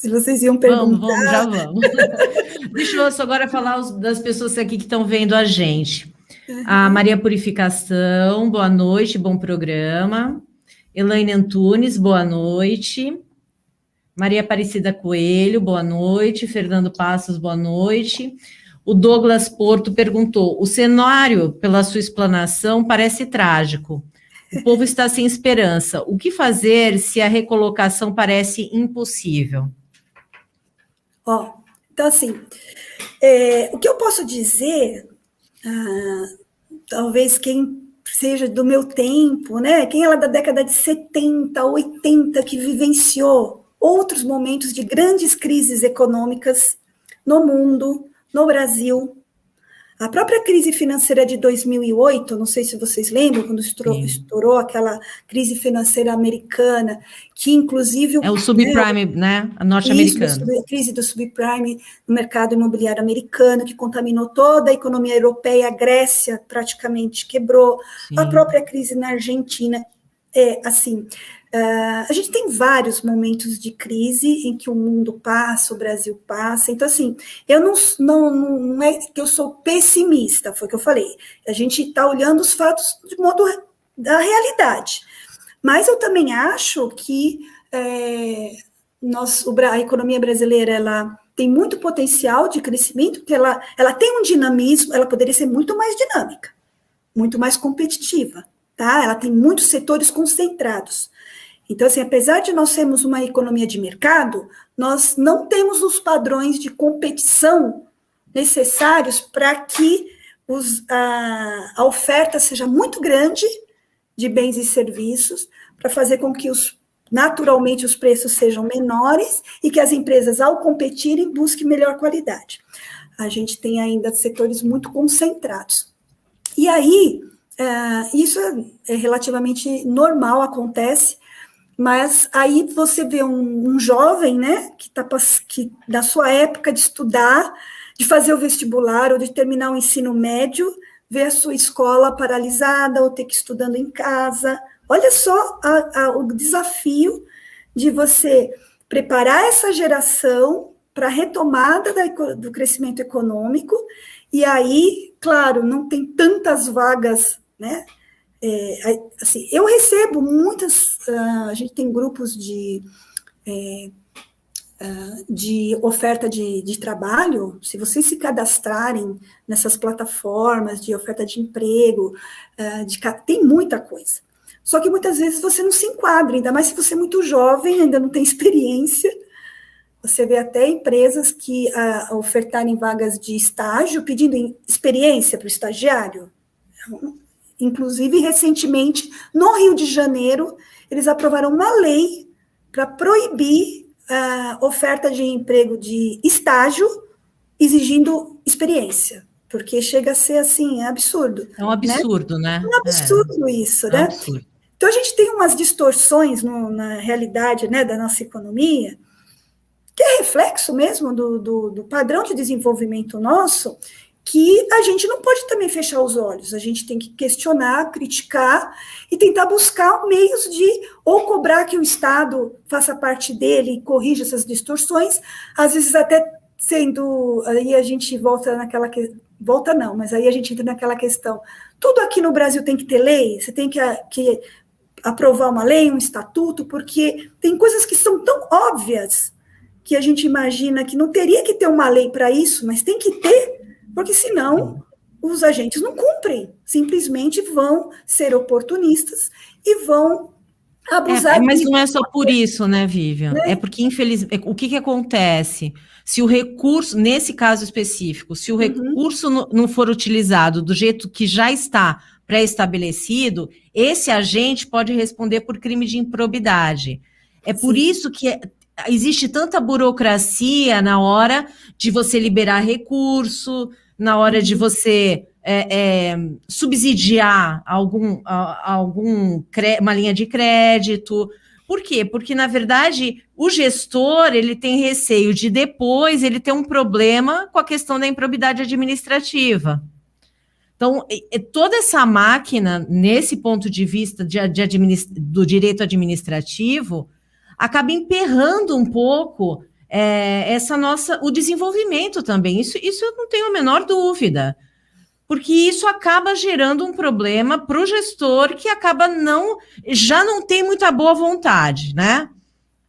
vocês iam perguntar. Vamos. Deixa eu agora falar das pessoas aqui que estão vendo a gente. A Maria Purificação, boa noite, bom programa. Elaine Antunes, boa noite. Maria Aparecida Coelho, boa noite. Fernando Passos, boa noite. O Douglas Porto perguntou: o cenário, pela sua explanação, parece trágico. O povo está sem esperança. O que fazer se a recolocação parece impossível? Então, assim, O que eu posso dizer, talvez quem seja do meu tempo, né? Quem é lá da década de 70, 80, que vivenciou outros momentos de grandes crises econômicas no mundo, no Brasil. A própria crise financeira de 2008, não sei se vocês lembram, quando estourou aquela crise financeira americana, que inclusive... É o subprime, né? A norte-americana. A crise do subprime no mercado imobiliário americano, que contaminou toda a economia europeia, a Grécia praticamente quebrou, Sim. A própria crise na Argentina. A gente tem vários momentos de crise em que o mundo passa, o Brasil passa. Então, assim, eu não é que eu sou pessimista, foi o que eu falei. A gente está olhando os fatos de modo da realidade. Mas eu também acho que a economia brasileira ela tem muito potencial de crescimento, porque ela tem um dinamismo, ela poderia ser muito mais dinâmica, muito mais competitiva. Tá? Ela tem muitos setores concentrados. Então, assim, apesar de nós sermos uma economia de mercado, nós não temos os padrões de competição necessários para que a oferta seja muito grande de bens e serviços, para fazer com que naturalmente os preços sejam menores e que as empresas, ao competirem, busquem melhor qualidade. A gente tem ainda setores muito concentrados. E aí... isso é relativamente normal, acontece, mas aí você vê um jovem, né, que na sua época de estudar, de fazer o vestibular ou de terminar o ensino médio, ver a sua escola paralisada ou ter que ir estudando em casa. Olha só o desafio de você preparar essa geração para a retomada do crescimento econômico, e aí, claro, não tem tantas vagas, né? Assim, eu recebo muitas, a gente tem grupos de oferta de trabalho. Se vocês se cadastrarem nessas plataformas de oferta de emprego, tem muita coisa. Só que muitas vezes você não se enquadra, ainda mais se você é muito jovem, ainda não tem experiência. Você vê até empresas que ofertarem vagas de estágio, pedindo experiência para o estagiário. Inclusive, recentemente, no Rio de Janeiro, eles aprovaram uma lei para proibir a oferta de emprego de estágio exigindo experiência, porque chega a ser, assim, absurdo. É um absurdo, né? É um absurdo isso, né? Absurdo. Então, a gente tem umas distorções na realidade, né, da nossa economia, que é reflexo mesmo do padrão de desenvolvimento nosso, que a gente não pode também fechar os olhos, a gente tem que questionar, criticar e tentar buscar meios de ou cobrar que o Estado faça parte dele e corrija essas distorções, às vezes até sendo, aí a gente mas aí a gente entra naquela questão, tudo aqui no Brasil tem que ter lei, você tem que aprovar uma lei, um estatuto, porque tem coisas que são tão óbvias que a gente imagina que não teria que ter uma lei para isso, mas tem que ter, porque senão os agentes não cumprem, simplesmente vão ser oportunistas e vão abusar. Mas não é só por isso, né, Vivian? É porque, infelizmente, o que acontece? Se o recurso, nesse caso específico, se o recurso não for utilizado do jeito que já está pré-estabelecido, esse agente pode responder por crime de improbidade. É por isso que existe tanta burocracia na hora de você liberar recurso, na hora de você subsidiar uma linha de crédito. Por quê? Porque, na verdade, o gestor ele tem receio de depois ele ter um problema com a questão da improbidade administrativa. Então, toda essa máquina, nesse ponto de vista do direito administrativo, acaba emperrando um pouco o desenvolvimento também. Isso eu não tenho a menor dúvida, porque isso acaba gerando um problema para o gestor que acaba já não tem muita boa vontade, né?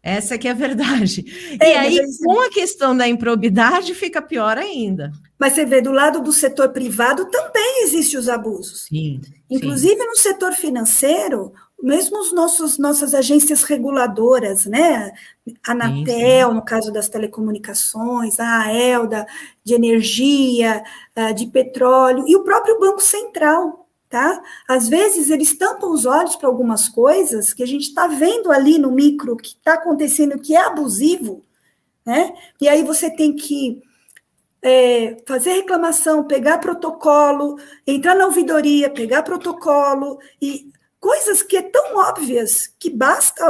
Essa que é a verdade. E aí, com a questão da improbidade, fica pior ainda. Mas você vê, do lado do setor privado também existem os abusos. Sim. Inclusive, no setor financeiro, mesmo nossas agências reguladoras, né? A Anatel, no caso das telecomunicações, a AEL de energia, de petróleo, e o próprio Banco Central, tá? Às vezes eles tampam os olhos para algumas coisas que a gente está vendo ali no micro, que está acontecendo, que é abusivo, né? E aí você tem que fazer reclamação, pegar protocolo, entrar na ouvidoria, pegar protocolo, e coisas que é tão óbvias que basta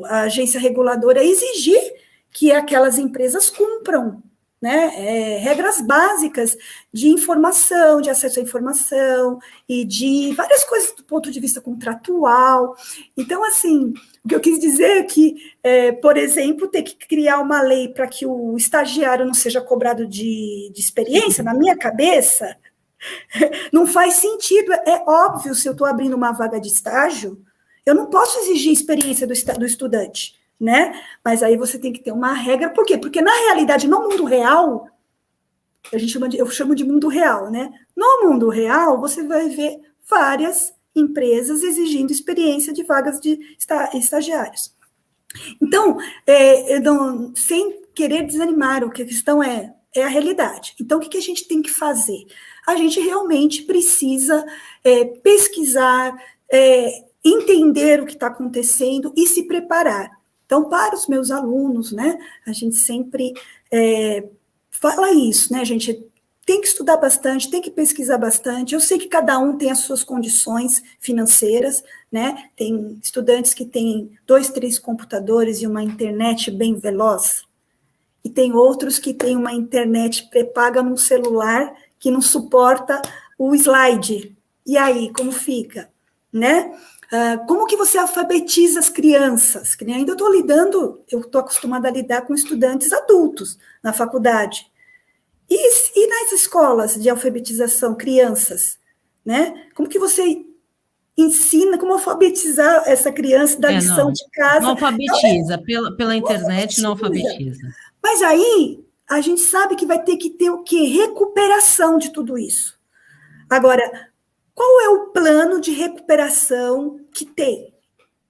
a agência reguladora exigir que aquelas empresas cumpram, né? Regras básicas de informação, de acesso à informação e de várias coisas do ponto de vista contratual. Então, assim, o que eu quis dizer é que, por exemplo, ter que criar uma lei para que o estagiário não seja cobrado de experiência, na minha cabeça, não faz sentido. É óbvio, se eu estou abrindo uma vaga de estágio, eu não posso exigir experiência do estudante, né? Mas aí você tem que ter uma regra. Por quê? Porque, na realidade, no mundo real, eu chamo de mundo real, né? No mundo real, você vai ver várias empresas exigindo experiência de vagas de estagiários. Então, sem querer desanimar, o que a questão é a realidade. Então, o que a gente tem que fazer? A gente realmente precisa pesquisar, entender o que está acontecendo e se preparar. Então, para os meus alunos, né, a gente sempre fala isso, né, a gente tem que estudar bastante, tem que pesquisar bastante. Eu sei que cada um tem as suas condições financeiras, né, tem estudantes que têm 2, 3 computadores e uma internet bem veloz, e tem outros que têm uma internet pré-paga num celular que não suporta o slide. E aí, como fica? Né? Como que você alfabetiza as crianças? Que nem ainda eu estou acostumada a lidar com estudantes adultos na faculdade. E nas escolas de alfabetização, crianças? Né? Como que você ensina, como alfabetizar essa criança da lição de casa? Não alfabetiza, pela internet não alfabetiza. Mas aí, a gente sabe que vai ter que ter o quê? Recuperação de tudo isso. Agora, qual é o plano de recuperação que tem?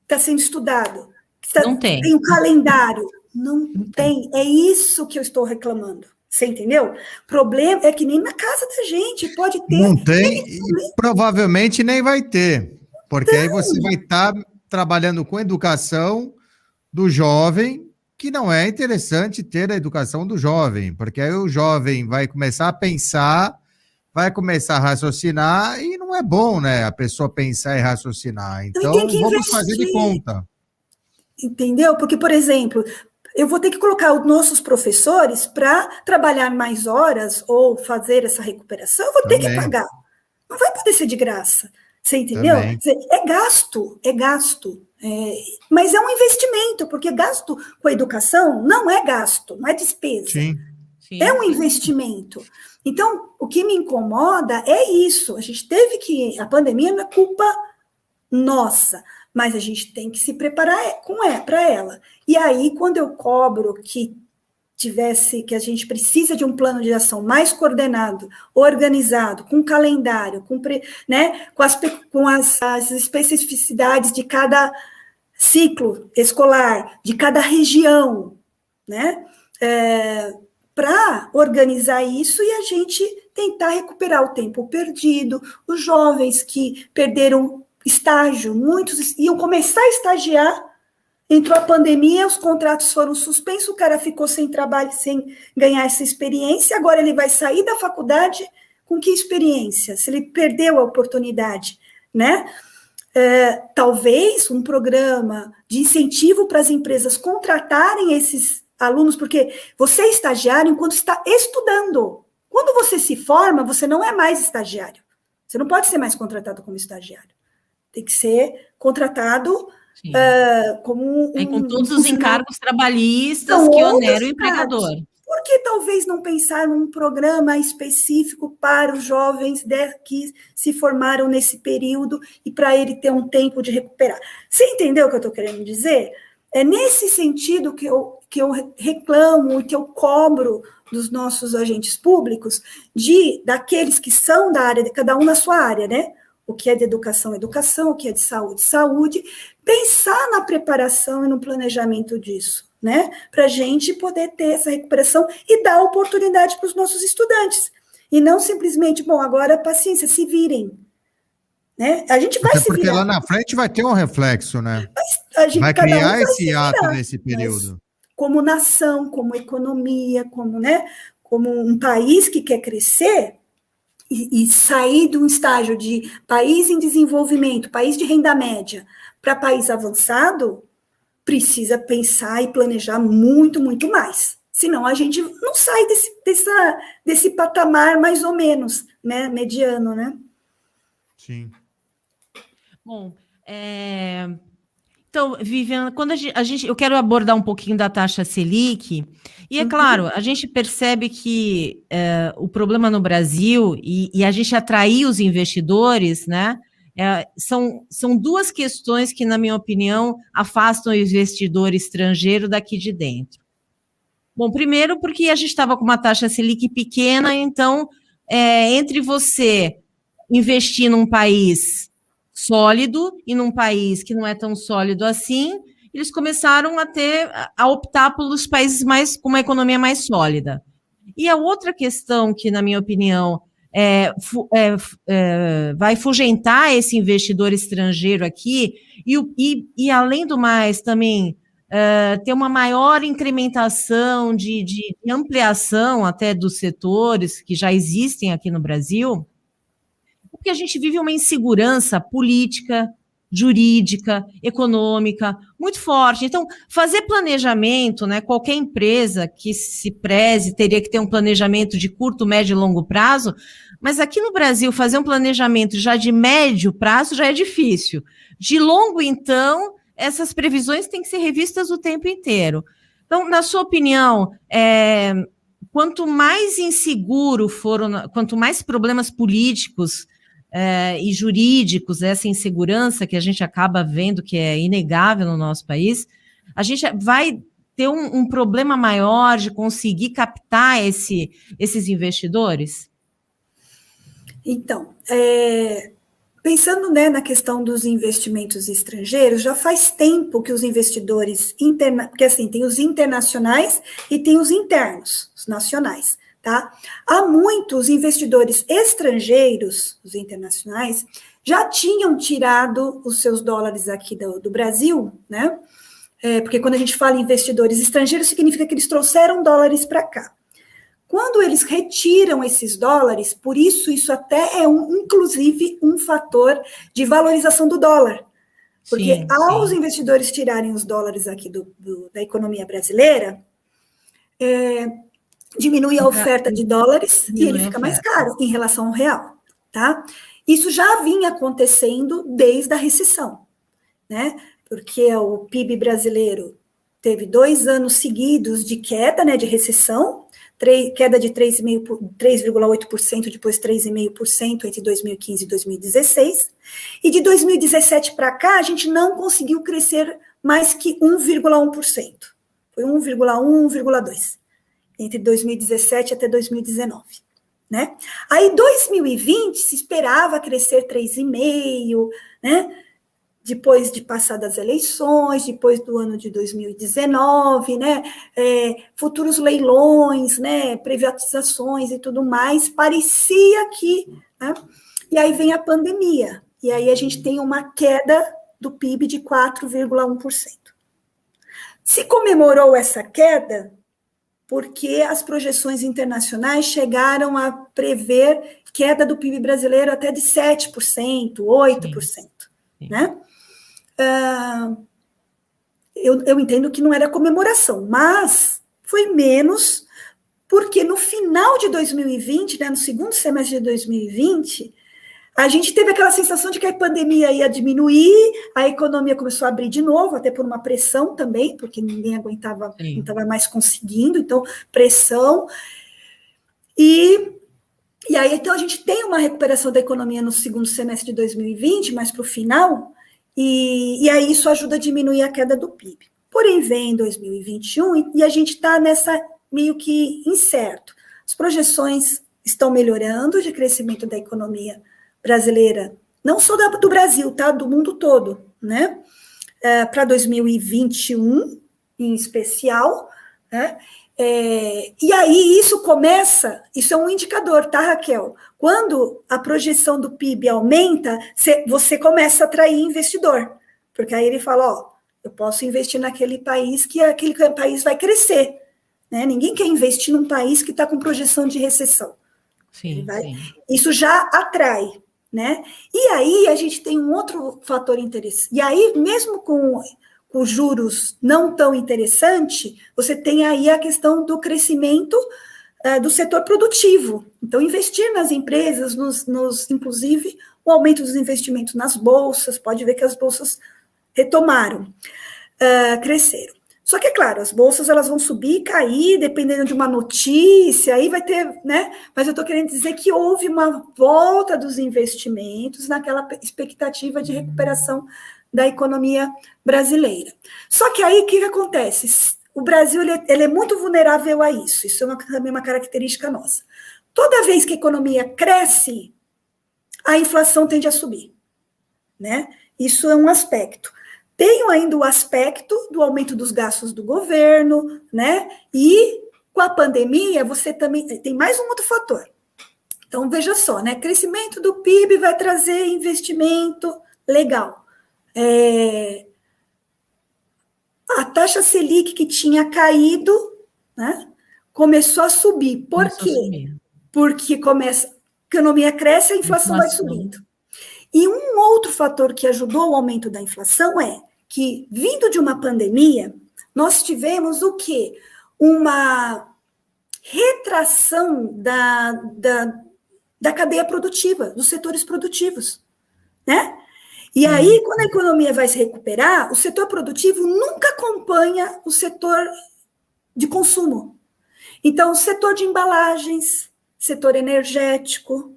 Está sendo estudado? Não tem. Tem um calendário? Não tem. É isso que eu estou reclamando. Você entendeu? O problema é que nem na casa da gente pode ter. Não tem e provavelmente nem vai ter. Porque aí você vai estar trabalhando com educação do jovem, que não é interessante ter a educação do jovem, porque aí o jovem vai começar a pensar, vai começar a raciocinar, e não é bom, né, a pessoa pensar e raciocinar. Então, vamos fazer de conta. Entendeu? Porque, por exemplo, eu vou ter que colocar os nossos professores para trabalhar mais horas ou fazer essa recuperação, eu vou ter que pagar. Não vai poder ser de graça. Você entendeu? É gasto, mas é um investimento, porque gasto com a educação não é gasto, não é despesa. Sim. É um investimento. Então, o que me incomoda é isso. A gente teve que... A pandemia não é culpa nossa, mas a gente tem que se preparar para ela. E aí, quando eu cobro que a gente precisa de um plano de ação mais coordenado, organizado, com calendário, né, com as especificidades de cada ciclo escolar, de cada região, né, para organizar isso e a gente tentar recuperar o tempo perdido, os jovens que perderam estágio, muitos iam começar a estagiar, entrou a pandemia, os contratos foram suspensos, o cara ficou sem trabalho, sem ganhar essa experiência, agora ele vai sair da faculdade com que experiência? Se ele perdeu a oportunidade, né? Talvez um programa de incentivo para as empresas contratarem esses alunos, porque você é estagiário enquanto está estudando. Quando você se forma, você não é mais estagiário. Você não pode ser mais contratado como estagiário. Tem que ser contratado como com todos os encargos trabalhistas que oneram o empregador. Por que talvez não pensar num programa específico para os jovens que se formaram nesse período e para ele ter um tempo de recuperar? Você entendeu o que eu estou querendo dizer? É nesse sentido que eu reclamo e que eu cobro dos nossos agentes públicos, daqueles que são da área, de cada um na sua área, né? o que é de educação, educação, o que é de saúde, saúde, pensar na preparação e no planejamento disso, né? Para a gente poder ter essa recuperação e dar oportunidade para os nossos estudantes. E não simplesmente, bom, agora paciência, se virem. Né? A gente vai Até se porque virar. lá na frente vai ter um reflexo, né? Vai Cada criar vai esse se ato virar, nesse período. Como nação, como economia, como, né, como um país que quer crescer e sair de um estágio de país em desenvolvimento, país de renda média, para país avançado, precisa pensar e planejar muito, muito mais. Senão a gente não sai desse patamar mais ou menos, né, mediano, né? Sim. Bom, então, Vivian, quando eu quero abordar um pouquinho da taxa Selic, e é claro, a gente percebe que o problema no Brasil e a gente atrair os investidores, né, são duas questões que, na minha opinião, afastam o investidor estrangeiro daqui de dentro. Bom, primeiro porque a gente estava com uma taxa Selic pequena, então, entre você investir num país sólido e num país que não é tão sólido assim, eles começaram a optar pelos países com uma economia mais sólida. E a outra questão que, na minha opinião, vai afugentar esse investidor estrangeiro aqui e além do mais, também ter uma maior incrementação de ampliação até dos setores que já existem aqui no Brasil, porque a gente vive uma insegurança política, jurídica, econômica, muito forte. Então, fazer planejamento, né, qualquer empresa que se preze teria que ter um planejamento de curto, médio e longo prazo, mas aqui no Brasil, fazer um planejamento já de médio prazo já é difícil. De longo, então, essas previsões têm que ser revistas o tempo inteiro. Então, na sua opinião, quanto mais inseguro quanto mais problemas políticos e jurídicos, essa insegurança que a gente acaba vendo que é inegável no nosso país, a gente vai ter um problema maior de conseguir captar esses investidores? Então, pensando, né, na questão dos investimentos estrangeiros, já faz tempo que os investidores, porque assim, tem os internacionais e tem os internos, os nacionais. Tá? Há muitos investidores estrangeiros, os internacionais, já tinham tirado os seus dólares aqui do Brasil, né? Porque quando a gente fala em investidores estrangeiros, significa que eles trouxeram dólares para cá. Quando eles retiram esses dólares, por isso até inclusive, um fator de valorização do dólar. Porque ao os investidores tirarem os dólares aqui da economia brasileira, diminui a oferta de dólares e ele fica mais caro em relação ao real, tá? Isso já vinha acontecendo desde a recessão, né? Porque o PIB brasileiro teve 2 anos seguidos de queda, né, de recessão, queda de 3,8%, depois 3,5% entre 2015 e 2016, e de 2017 para cá a gente não conseguiu crescer mais que 1,1%, foi 1,1, 1,2%. Entre 2017 até 2019, né? Aí, 2020, se esperava crescer 3,5%, né? Depois de passadas eleições, depois do ano de 2019, né? Futuros leilões, né? Privatizações e tudo mais, parecia que... Né? E aí vem a pandemia, e aí a gente tem uma queda do PIB de 4,1%. Se comemorou essa queda porque as projeções internacionais chegaram a prever queda do PIB brasileiro até de 7%, 8%. Sim. Né? Eu entendo que não era comemoração, mas foi menos, porque no final de 2020, né, no segundo semestre de 2020, a gente teve aquela sensação de que a pandemia ia diminuir, a economia começou a abrir de novo, até por uma pressão também, porque ninguém aguentava, não estava mais conseguindo, então, pressão. E aí, então, a gente tem uma recuperação da economia no segundo semestre de 2020, mais para o final, e aí isso ajuda a diminuir a queda do PIB. Porém, vem 2021 e a gente está nessa meio que incerto. As projeções estão melhorando de crescimento da economia brasileira não só do Brasil, tá? Do mundo todo, né? Para 2021, em especial, né? E aí isso é um indicador, tá, Raquel? Quando a projeção do PIB aumenta, você começa a atrair investidor, porque aí ele fala, ó, eu posso investir naquele país que aquele país vai crescer, né? Ninguém quer investir num país que está com projeção de recessão. Sim. Isso já atrai, né? E aí a gente tem um outro fator interessante. E aí, mesmo com juros não tão interessante, você tem aí a questão do crescimento do setor produtivo. Então, investir nas empresas, inclusive, o aumento dos investimentos nas bolsas, pode ver que as bolsas retomaram, cresceram. Só que, é claro, as bolsas elas vão subir e cair, dependendo de uma notícia, aí vai ter, né? Mas eu estou querendo dizer que houve uma volta dos investimentos naquela expectativa de recuperação da economia brasileira. Só que aí, o que acontece? O Brasil ele é muito vulnerável a isso, isso é também uma característica nossa. Toda vez que a economia cresce, a inflação tende a subir, né? Isso é um aspecto. Tem ainda o aspecto do aumento dos gastos do governo, né? E com a pandemia, você também tem mais um outro fator. Então, veja só, né? Crescimento do PIB vai trazer investimento legal. A taxa Selic que tinha caído, né? Começou a subir. Por quê? Porque a economia cresce, a inflação vai subindo. E um outro fator que ajudou o aumento da inflação é que, vindo de uma pandemia, nós tivemos o quê? Uma retração da cadeia produtiva, dos setores produtivos, né? E aí, quando a economia vai se recuperar, o setor produtivo nunca acompanha o setor de consumo. Então, o setor de embalagens, setor energético,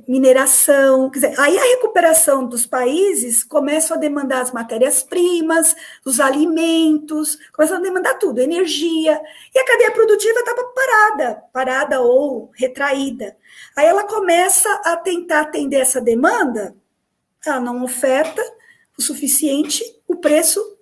mineração, quer dizer, aí a recuperação dos países começa a demandar as matérias-primas, os alimentos, começam a demandar tudo, energia, e a cadeia produtiva estava parada ou retraída. Aí ela começa a tentar atender essa demanda, ela não oferta o suficiente, o preço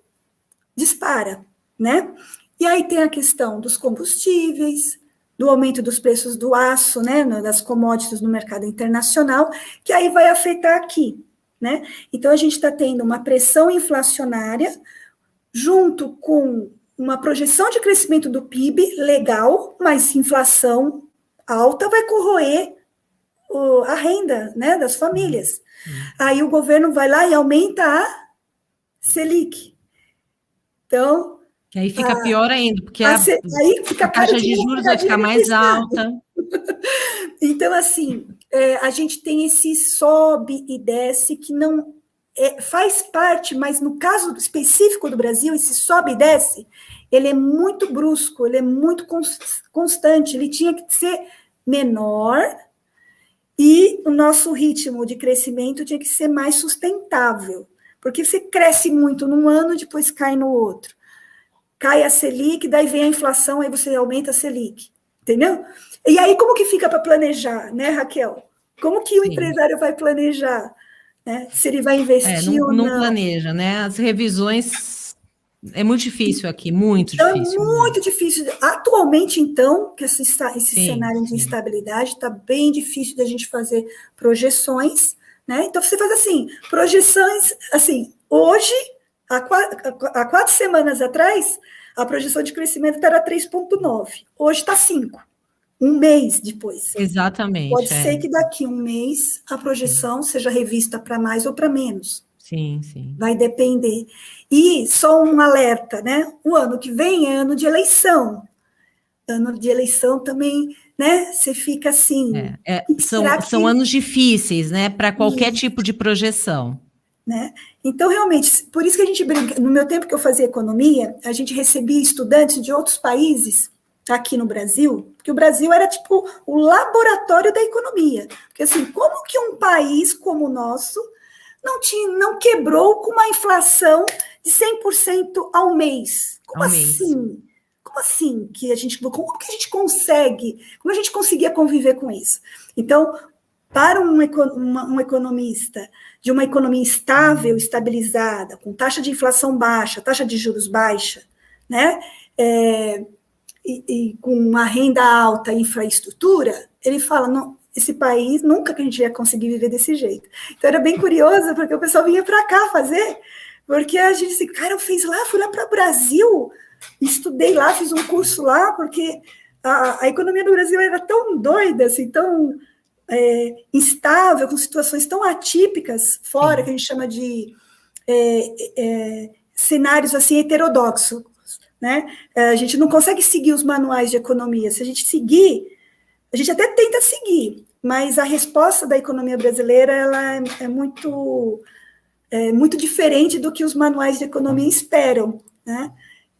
dispara, né? E aí tem a questão dos combustíveis, do aumento dos preços do aço, né, das commodities no mercado internacional, que aí vai afetar aqui, né? Então, a gente está tendo uma pressão inflacionária, junto com uma projeção de crescimento do PIB legal, mas inflação alta vai corroer a renda, né, das famílias. Aí o governo vai lá e aumenta a Selic. Então... E aí fica pior ainda, porque aí fica a taxa de juros vai ficar mais alta. Então, assim, a gente tem esse sobe e desce que não faz parte, mas no caso específico do Brasil, esse sobe e desce, ele é muito brusco, ele é muito constante, ele tinha que ser menor e o nosso ritmo de crescimento tinha que ser mais sustentável, porque você cresce muito num ano, depois cai no outro. Cai a Selic, daí vem a inflação, aí você aumenta a Selic, entendeu? E aí, como que fica para planejar, né, Raquel? Como que o empresário vai planejar, né? Se ele vai investir ou não? Não planeja, né? As revisões, é muito difícil aqui, muito difícil. É muito difícil. Atualmente, então, que esse cenário de instabilidade, está bem difícil da gente fazer projeções, né? Então, você faz assim, projeções, assim, hoje... Há 4 semanas atrás, a projeção de crescimento era 3,9. Hoje está 5. Um mês depois. Exatamente. Pode ser que daqui um mês a projeção seja revista para mais ou para menos. Sim. Vai depender. E só um alerta, né? O ano que vem é ano de eleição. Ano de eleição também, né? Você fica assim... São anos difíceis, né? Para qualquer tipo de projeção. Né? Então, realmente, por isso que a gente brinca, no meu tempo que eu fazia economia, a gente recebia estudantes de outros países aqui no Brasil, porque o Brasil era tipo o laboratório da economia. Porque assim, como que um país como o nosso não quebrou com uma inflação de 100% ao mês? Como assim? Como assim que a gente conseguia conviver com isso? Então, para um economista de uma economia estável, estabilizada, com taxa de inflação baixa, taxa de juros baixa, né? E com uma renda alta e infraestrutura, ele fala, não, esse país, nunca que a gente ia conseguir viver desse jeito. Então, era bem curioso, porque o pessoal vinha para cá fazer, porque a gente disse, cara, eu fui lá para o Brasil, estudei lá, fiz um curso lá, porque a economia do Brasil era tão doida, assim, tão instável, com situações tão atípicas fora, que a gente chama de cenários assim heterodoxos, né? A gente não consegue seguir os manuais de economia. Se a gente seguir, a gente até tenta seguir, mas a resposta da economia brasileira ela é muito diferente do que os manuais de economia esperam, né?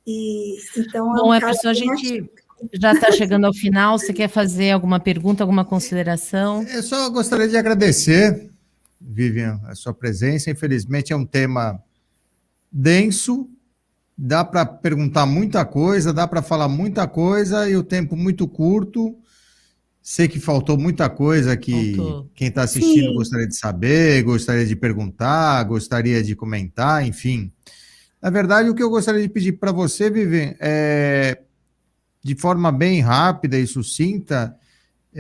E então bom, Emerson, a gente já está chegando ao final. Você quer fazer alguma pergunta, alguma consideração? Eu só gostaria de agradecer, Vivian, a sua presença. Infelizmente é um tema denso, dá para perguntar muita coisa, dá para falar muita coisa e o tempo muito curto. Sei que faltou muita coisa que quem está assistindo gostaria de saber, gostaria de perguntar, gostaria de comentar, enfim. Na verdade, o que eu gostaria de pedir para você, Vivian, de forma bem rápida e sucinta,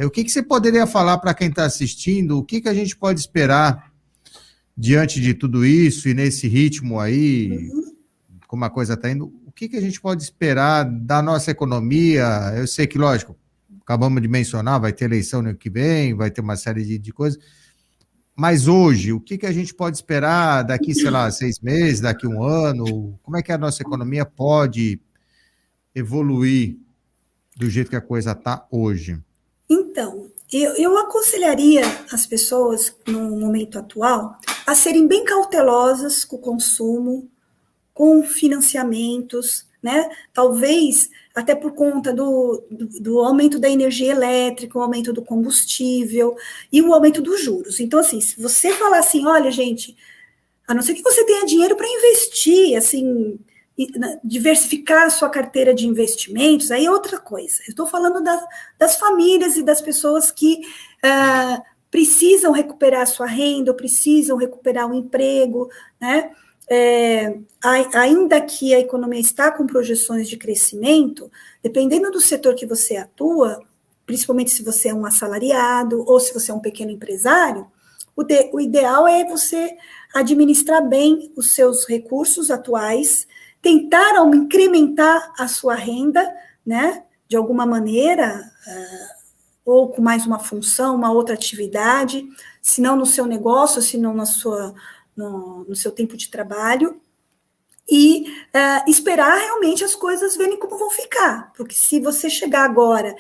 o que você poderia falar para quem está assistindo, o que a gente pode esperar diante de tudo isso e nesse ritmo aí, como a coisa está indo, o que a gente pode esperar da nossa economia? Eu sei que, lógico, acabamos de mencionar, vai ter eleição no ano que vem, vai ter uma série de coisas, mas hoje, o que a gente pode esperar daqui, sei lá, 6 meses, daqui 1 ano? Como é que a nossa economia pode evoluir do jeito que a coisa está hoje? Então, eu aconselharia as pessoas, no momento atual, a serem bem cautelosas com o consumo, com financiamentos, né? Talvez até por conta do aumento da energia elétrica, o aumento do combustível e o aumento dos juros. Então, assim, se você falar assim, olha, gente, a não ser que você tenha dinheiro para investir, assim, diversificar a sua carteira de investimentos, aí é outra coisa. Eu estou falando das famílias e das pessoas que precisam recuperar a sua renda, ou precisam recuperar o emprego, né? Ainda que a economia está com projeções de crescimento, dependendo do setor que você atua, principalmente se você é um assalariado ou se você é um pequeno empresário, o ideal é você administrar bem os seus recursos atuais, tentar incrementar a sua renda, né, de alguma maneira, ou com mais uma função, uma outra atividade, se não no seu negócio, se não no seu tempo de trabalho, e esperar realmente as coisas verem como vão ficar, porque se você chegar agora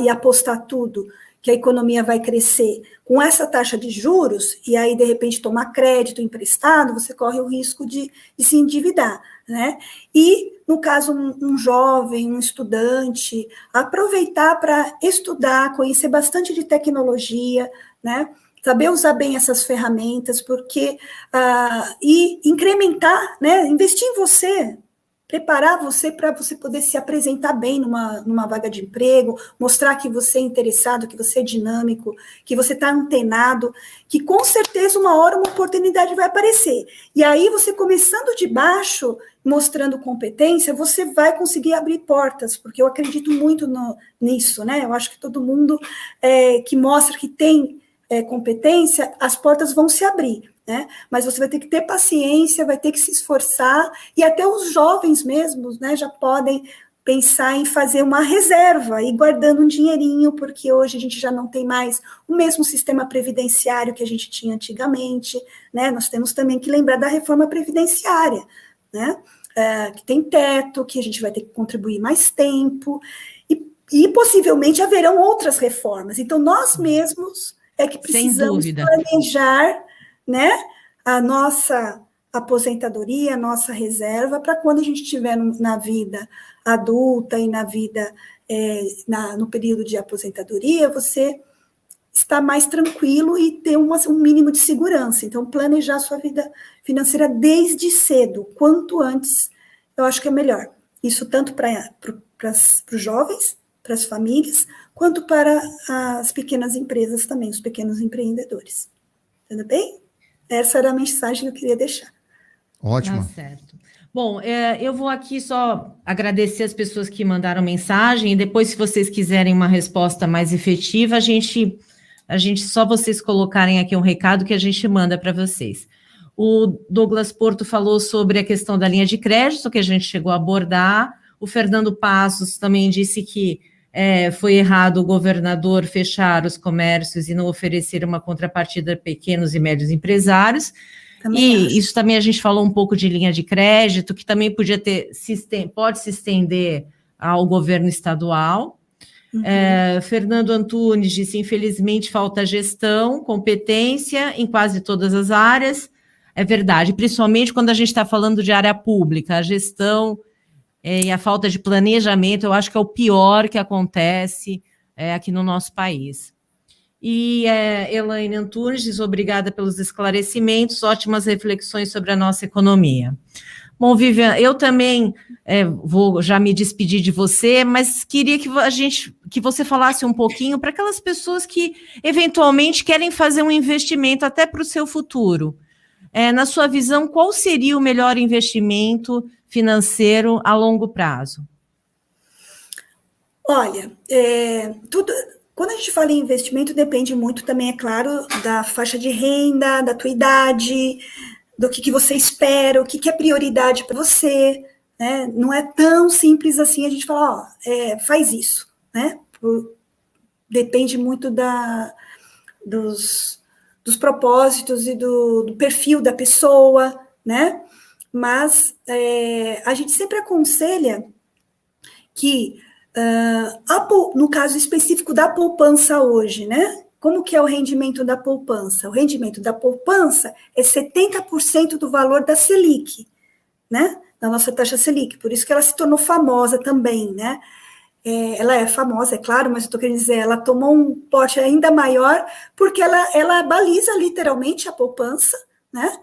e apostar tudo que a economia vai crescer com essa taxa de juros, e aí, de repente, tomar crédito emprestado, você corre o risco de se endividar, né? E, no caso, um jovem, um estudante, aproveitar para estudar, conhecer bastante de tecnologia, né? Saber usar bem essas ferramentas, porque e incrementar, né? Investir em você, preparar você para você poder se apresentar bem numa vaga de emprego, mostrar que você é interessado, que você é dinâmico, que você está antenado, que com certeza uma hora uma oportunidade vai aparecer. E aí você começando de baixo, mostrando competência, você vai conseguir abrir portas, porque eu acredito muito nisso, né? Eu acho que todo mundo que mostra que tem competência, as portas vão se abrir, né? Mas você vai ter que ter paciência, vai ter que se esforçar, e até os jovens mesmos, né, já podem pensar em fazer uma reserva e guardando um dinheirinho, porque hoje a gente já não tem mais o mesmo sistema previdenciário que a gente tinha antigamente, né? Nós temos também que lembrar da reforma previdenciária, né? Que tem teto, que a gente vai ter que contribuir mais tempo, e possivelmente haverão outras reformas. Então, nós mesmos que precisamos planejar, né, a nossa aposentadoria, a nossa reserva, para quando a gente estiver na vida adulta e na vida, no período de aposentadoria, você estar mais tranquilo e ter um mínimo de segurança. Então, planejar a sua vida financeira desde cedo, quanto antes, eu acho que é melhor. Isso tanto para os jovens, para as famílias, quanto para as pequenas empresas também, os pequenos empreendedores. Tudo bem? Essa era a mensagem que eu queria deixar. Ótimo. Tá certo. Bom, eu vou aqui só agradecer as pessoas que mandaram mensagem, e depois, se vocês quiserem uma resposta mais efetiva, a gente só vocês colocarem aqui um recado que a gente manda para vocês. O Douglas Porto falou sobre a questão da linha de crédito, que a gente chegou a abordar. O Fernando Passos também disse que foi errado o governador fechar os comércios e não oferecer uma contrapartida a pequenos e médios empresários. Isso também a gente falou um pouco de linha de crédito, que também pode se estender ao governo estadual. Uhum. Fernando Antunes disse, infelizmente, falta gestão, competência em quase todas as áreas. É verdade, principalmente quando a gente está falando de área pública, a gestão e a falta de planejamento, eu acho que é o pior que acontece aqui no nosso país. E Elaine Antunes diz, obrigada pelos esclarecimentos, ótimas reflexões sobre a nossa economia. Bom, Vivian, eu também vou já me despedir de você, mas queria que você falasse um pouquinho para aquelas pessoas que eventualmente querem fazer um investimento até para o seu futuro. Na sua visão, qual seria o melhor investimento financeiro a longo prazo? Olha, quando a gente fala em investimento, depende muito também, é claro, da faixa de renda, da tua idade, do que você espera, o que é prioridade para você, né? Não é tão simples assim a gente falar, faz isso, né? Depende muito dos propósitos e do perfil da pessoa, né? Mas a gente sempre aconselha que, no caso específico da poupança hoje, né? Como que é o rendimento da poupança? O rendimento da poupança é 70% do valor da Selic, né? Da nossa taxa Selic, por isso que ela se tornou famosa também, né? Ela é famosa, é claro, mas eu estou querendo dizer, ela tomou um porte ainda maior, porque ela baliza literalmente a poupança, né?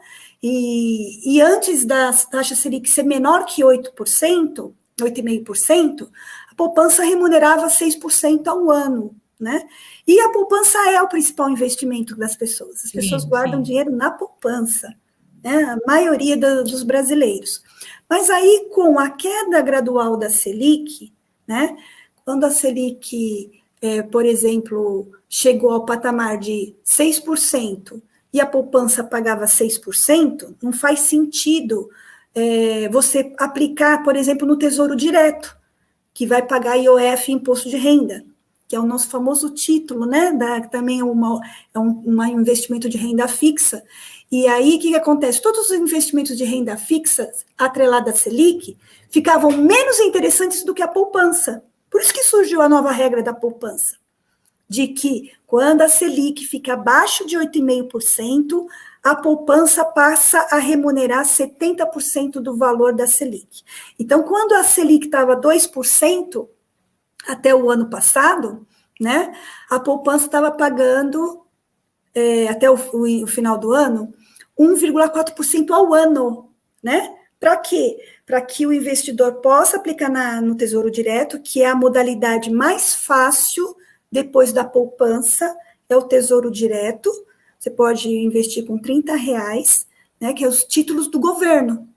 E antes da taxa Selic ser menor que 8%, 8,5%, a poupança remunerava 6% ao ano, né? E a poupança é o principal investimento das pessoas. As pessoas guardam dinheiro na poupança, né? A maioria dos brasileiros. Mas aí, com a queda gradual da Selic, né? Quando a Selic, por exemplo, chegou ao patamar de 6% e a poupança pagava 6%, não faz sentido você aplicar, por exemplo, no Tesouro Direto, que vai pagar IOF, Imposto de Renda, que é o nosso famoso título, né? Também é um investimento de renda fixa. E aí, o que acontece? Todos os investimentos de renda fixa atrelados à Selic ficavam menos interessantes do que a poupança. Por isso que surgiu a nova regra da poupança, de que quando a Selic fica abaixo de 8,5%, a poupança passa a remunerar 70% do valor da Selic. Então, quando a Selic estava 2%, até o ano passado, né, a poupança estava pagando, até o final do ano, 1,4% ao ano, né? Para quê? Para que o investidor possa aplicar no Tesouro Direto, que é a modalidade mais fácil depois da poupança, é o Tesouro Direto. Você pode investir com R$30, né, que é os títulos do governo,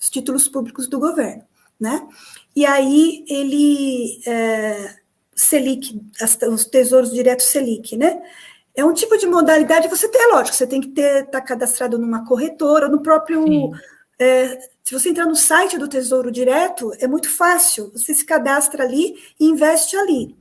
os títulos públicos do governo, né? E aí ele, Selic, os tesouros diretos Selic, né? É um tipo de modalidade, lógico, você tem que estar cadastrado numa corretora, no próprio... se você entrar no site do Tesouro Direto, é muito fácil, você se cadastra ali e investe ali.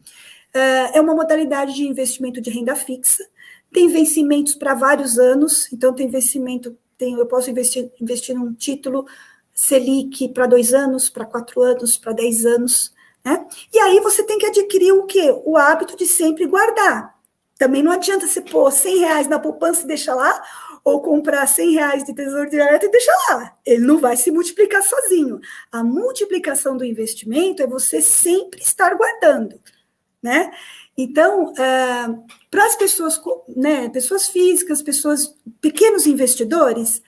É uma modalidade de investimento de renda fixa, tem vencimentos para vários anos, então tem vencimento, eu posso investir num título Selic para 2 anos, para 4 anos, para 10 anos, né? E aí você tem que adquirir o quê? O hábito de sempre guardar. Também não adianta você pôr R$100 na poupança e deixar lá, ou comprar R$100 de Tesouro Direto e deixar lá. Ele não vai se multiplicar sozinho. A multiplicação do investimento é você sempre estar guardando, né? Então, para as pessoas, né, pessoas físicas, pequenos investidores,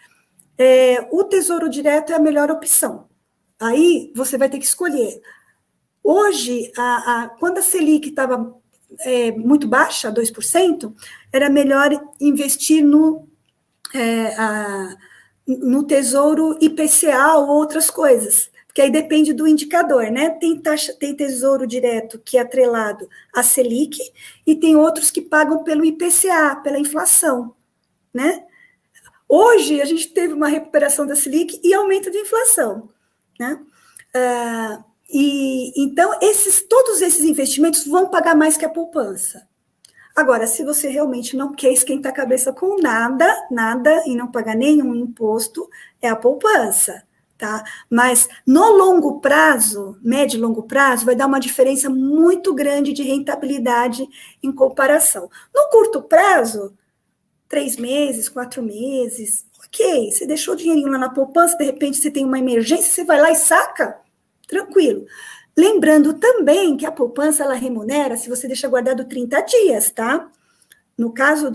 o Tesouro Direto é a melhor opção. Aí você vai ter que escolher Hoje, quando a Selic estava muito baixa, 2%, era melhor investir no Tesouro IPCA ou outras coisas, porque aí depende do indicador, né? Tem Tesouro Direto que é atrelado à Selic e tem outros que pagam pelo IPCA, pela inflação, né? Hoje, a gente teve uma recuperação da Selic e aumento de inflação, né? Então, todos esses investimentos vão pagar mais que a poupança. Agora, se você realmente não quer esquentar a cabeça com nada, e não pagar nenhum imposto, é a poupança, tá? Mas no longo prazo, médio e longo prazo, vai dar uma diferença muito grande de rentabilidade em comparação. No curto prazo, 3 meses, 4 meses, ok, você deixou o dinheirinho lá na poupança, de repente você tem uma emergência, você vai lá e saca, tranquilo. Lembrando também que a poupança, ela remunera se você deixa guardado 30 dias, tá? No caso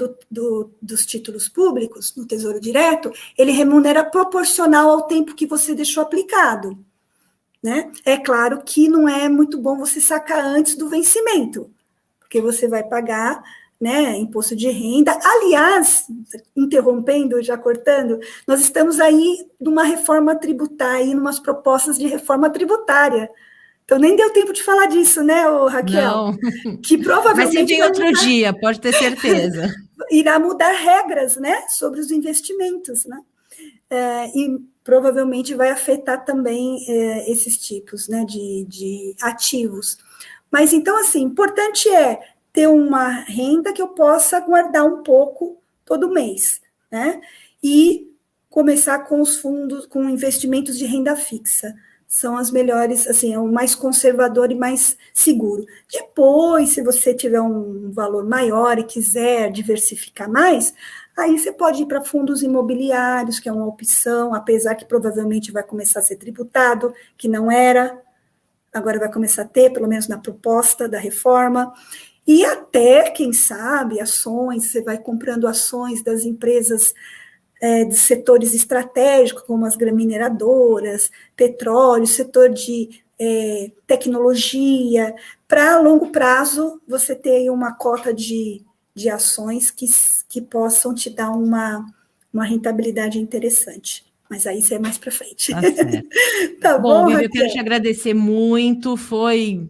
dos títulos públicos, no Tesouro Direto, ele remunera proporcional ao tempo que você deixou aplicado, né? É claro que não é muito bom você sacar antes do vencimento, porque você vai pagar, né, imposto de renda. Aliás, interrompendo, já cortando, nós estamos aí numa reforma tributária, numas propostas de reforma tributária. Então, nem deu tempo de falar disso, né, Raquel? Não. Que provavelmente... Mas você vem outro dia, pode ter certeza. Irá mudar regras, né, sobre os investimentos, né? E provavelmente vai afetar também esses tipos, né, de ativos. Mas, então, assim, importante é ter uma renda que eu possa guardar um pouco todo mês, né? E começar com os fundos, com investimentos de renda fixa. São as melhores, assim, é o mais conservador e mais seguro. Depois, se você tiver um valor maior e quiser diversificar mais, aí você pode ir para fundos imobiliários, que é uma opção, apesar que provavelmente vai começar a ser tributado, que não era, agora vai começar a ter, pelo menos na proposta da reforma. E até, quem sabe, ações, você vai comprando ações das empresas de setores estratégicos, como as mineradoras, petróleo, setor de tecnologia, para longo prazo você ter uma cota de ações que possam te dar uma rentabilidade interessante. Mas aí isso é mais para frente. Tá certo. Tá bom, Vivi, Raquel? eu quero te agradecer muito, foi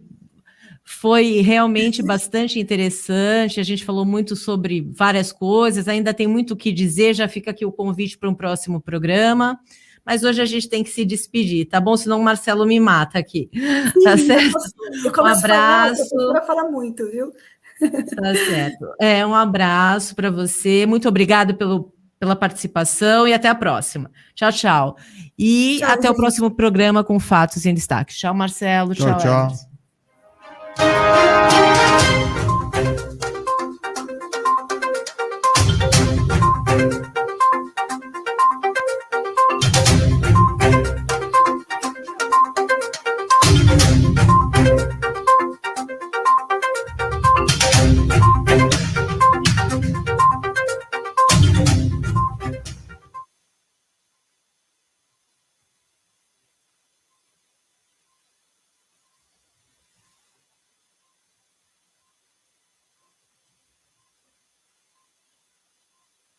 realmente bastante interessante, a gente falou muito sobre várias coisas, ainda tem muito o que dizer, já fica aqui o convite para um próximo programa, mas hoje a gente tem que se despedir, tá bom? Senão o Marcelo me mata aqui, tá certo? Um abraço. Eu falar muito, viu? Tá certo. Um abraço para você, muito obrigado pela participação e até a próxima. Tchau, tchau. E tchau, até gente. O próximo programa com Fatos em Destaque. Tchau, Marcelo. Tchau, Emerson.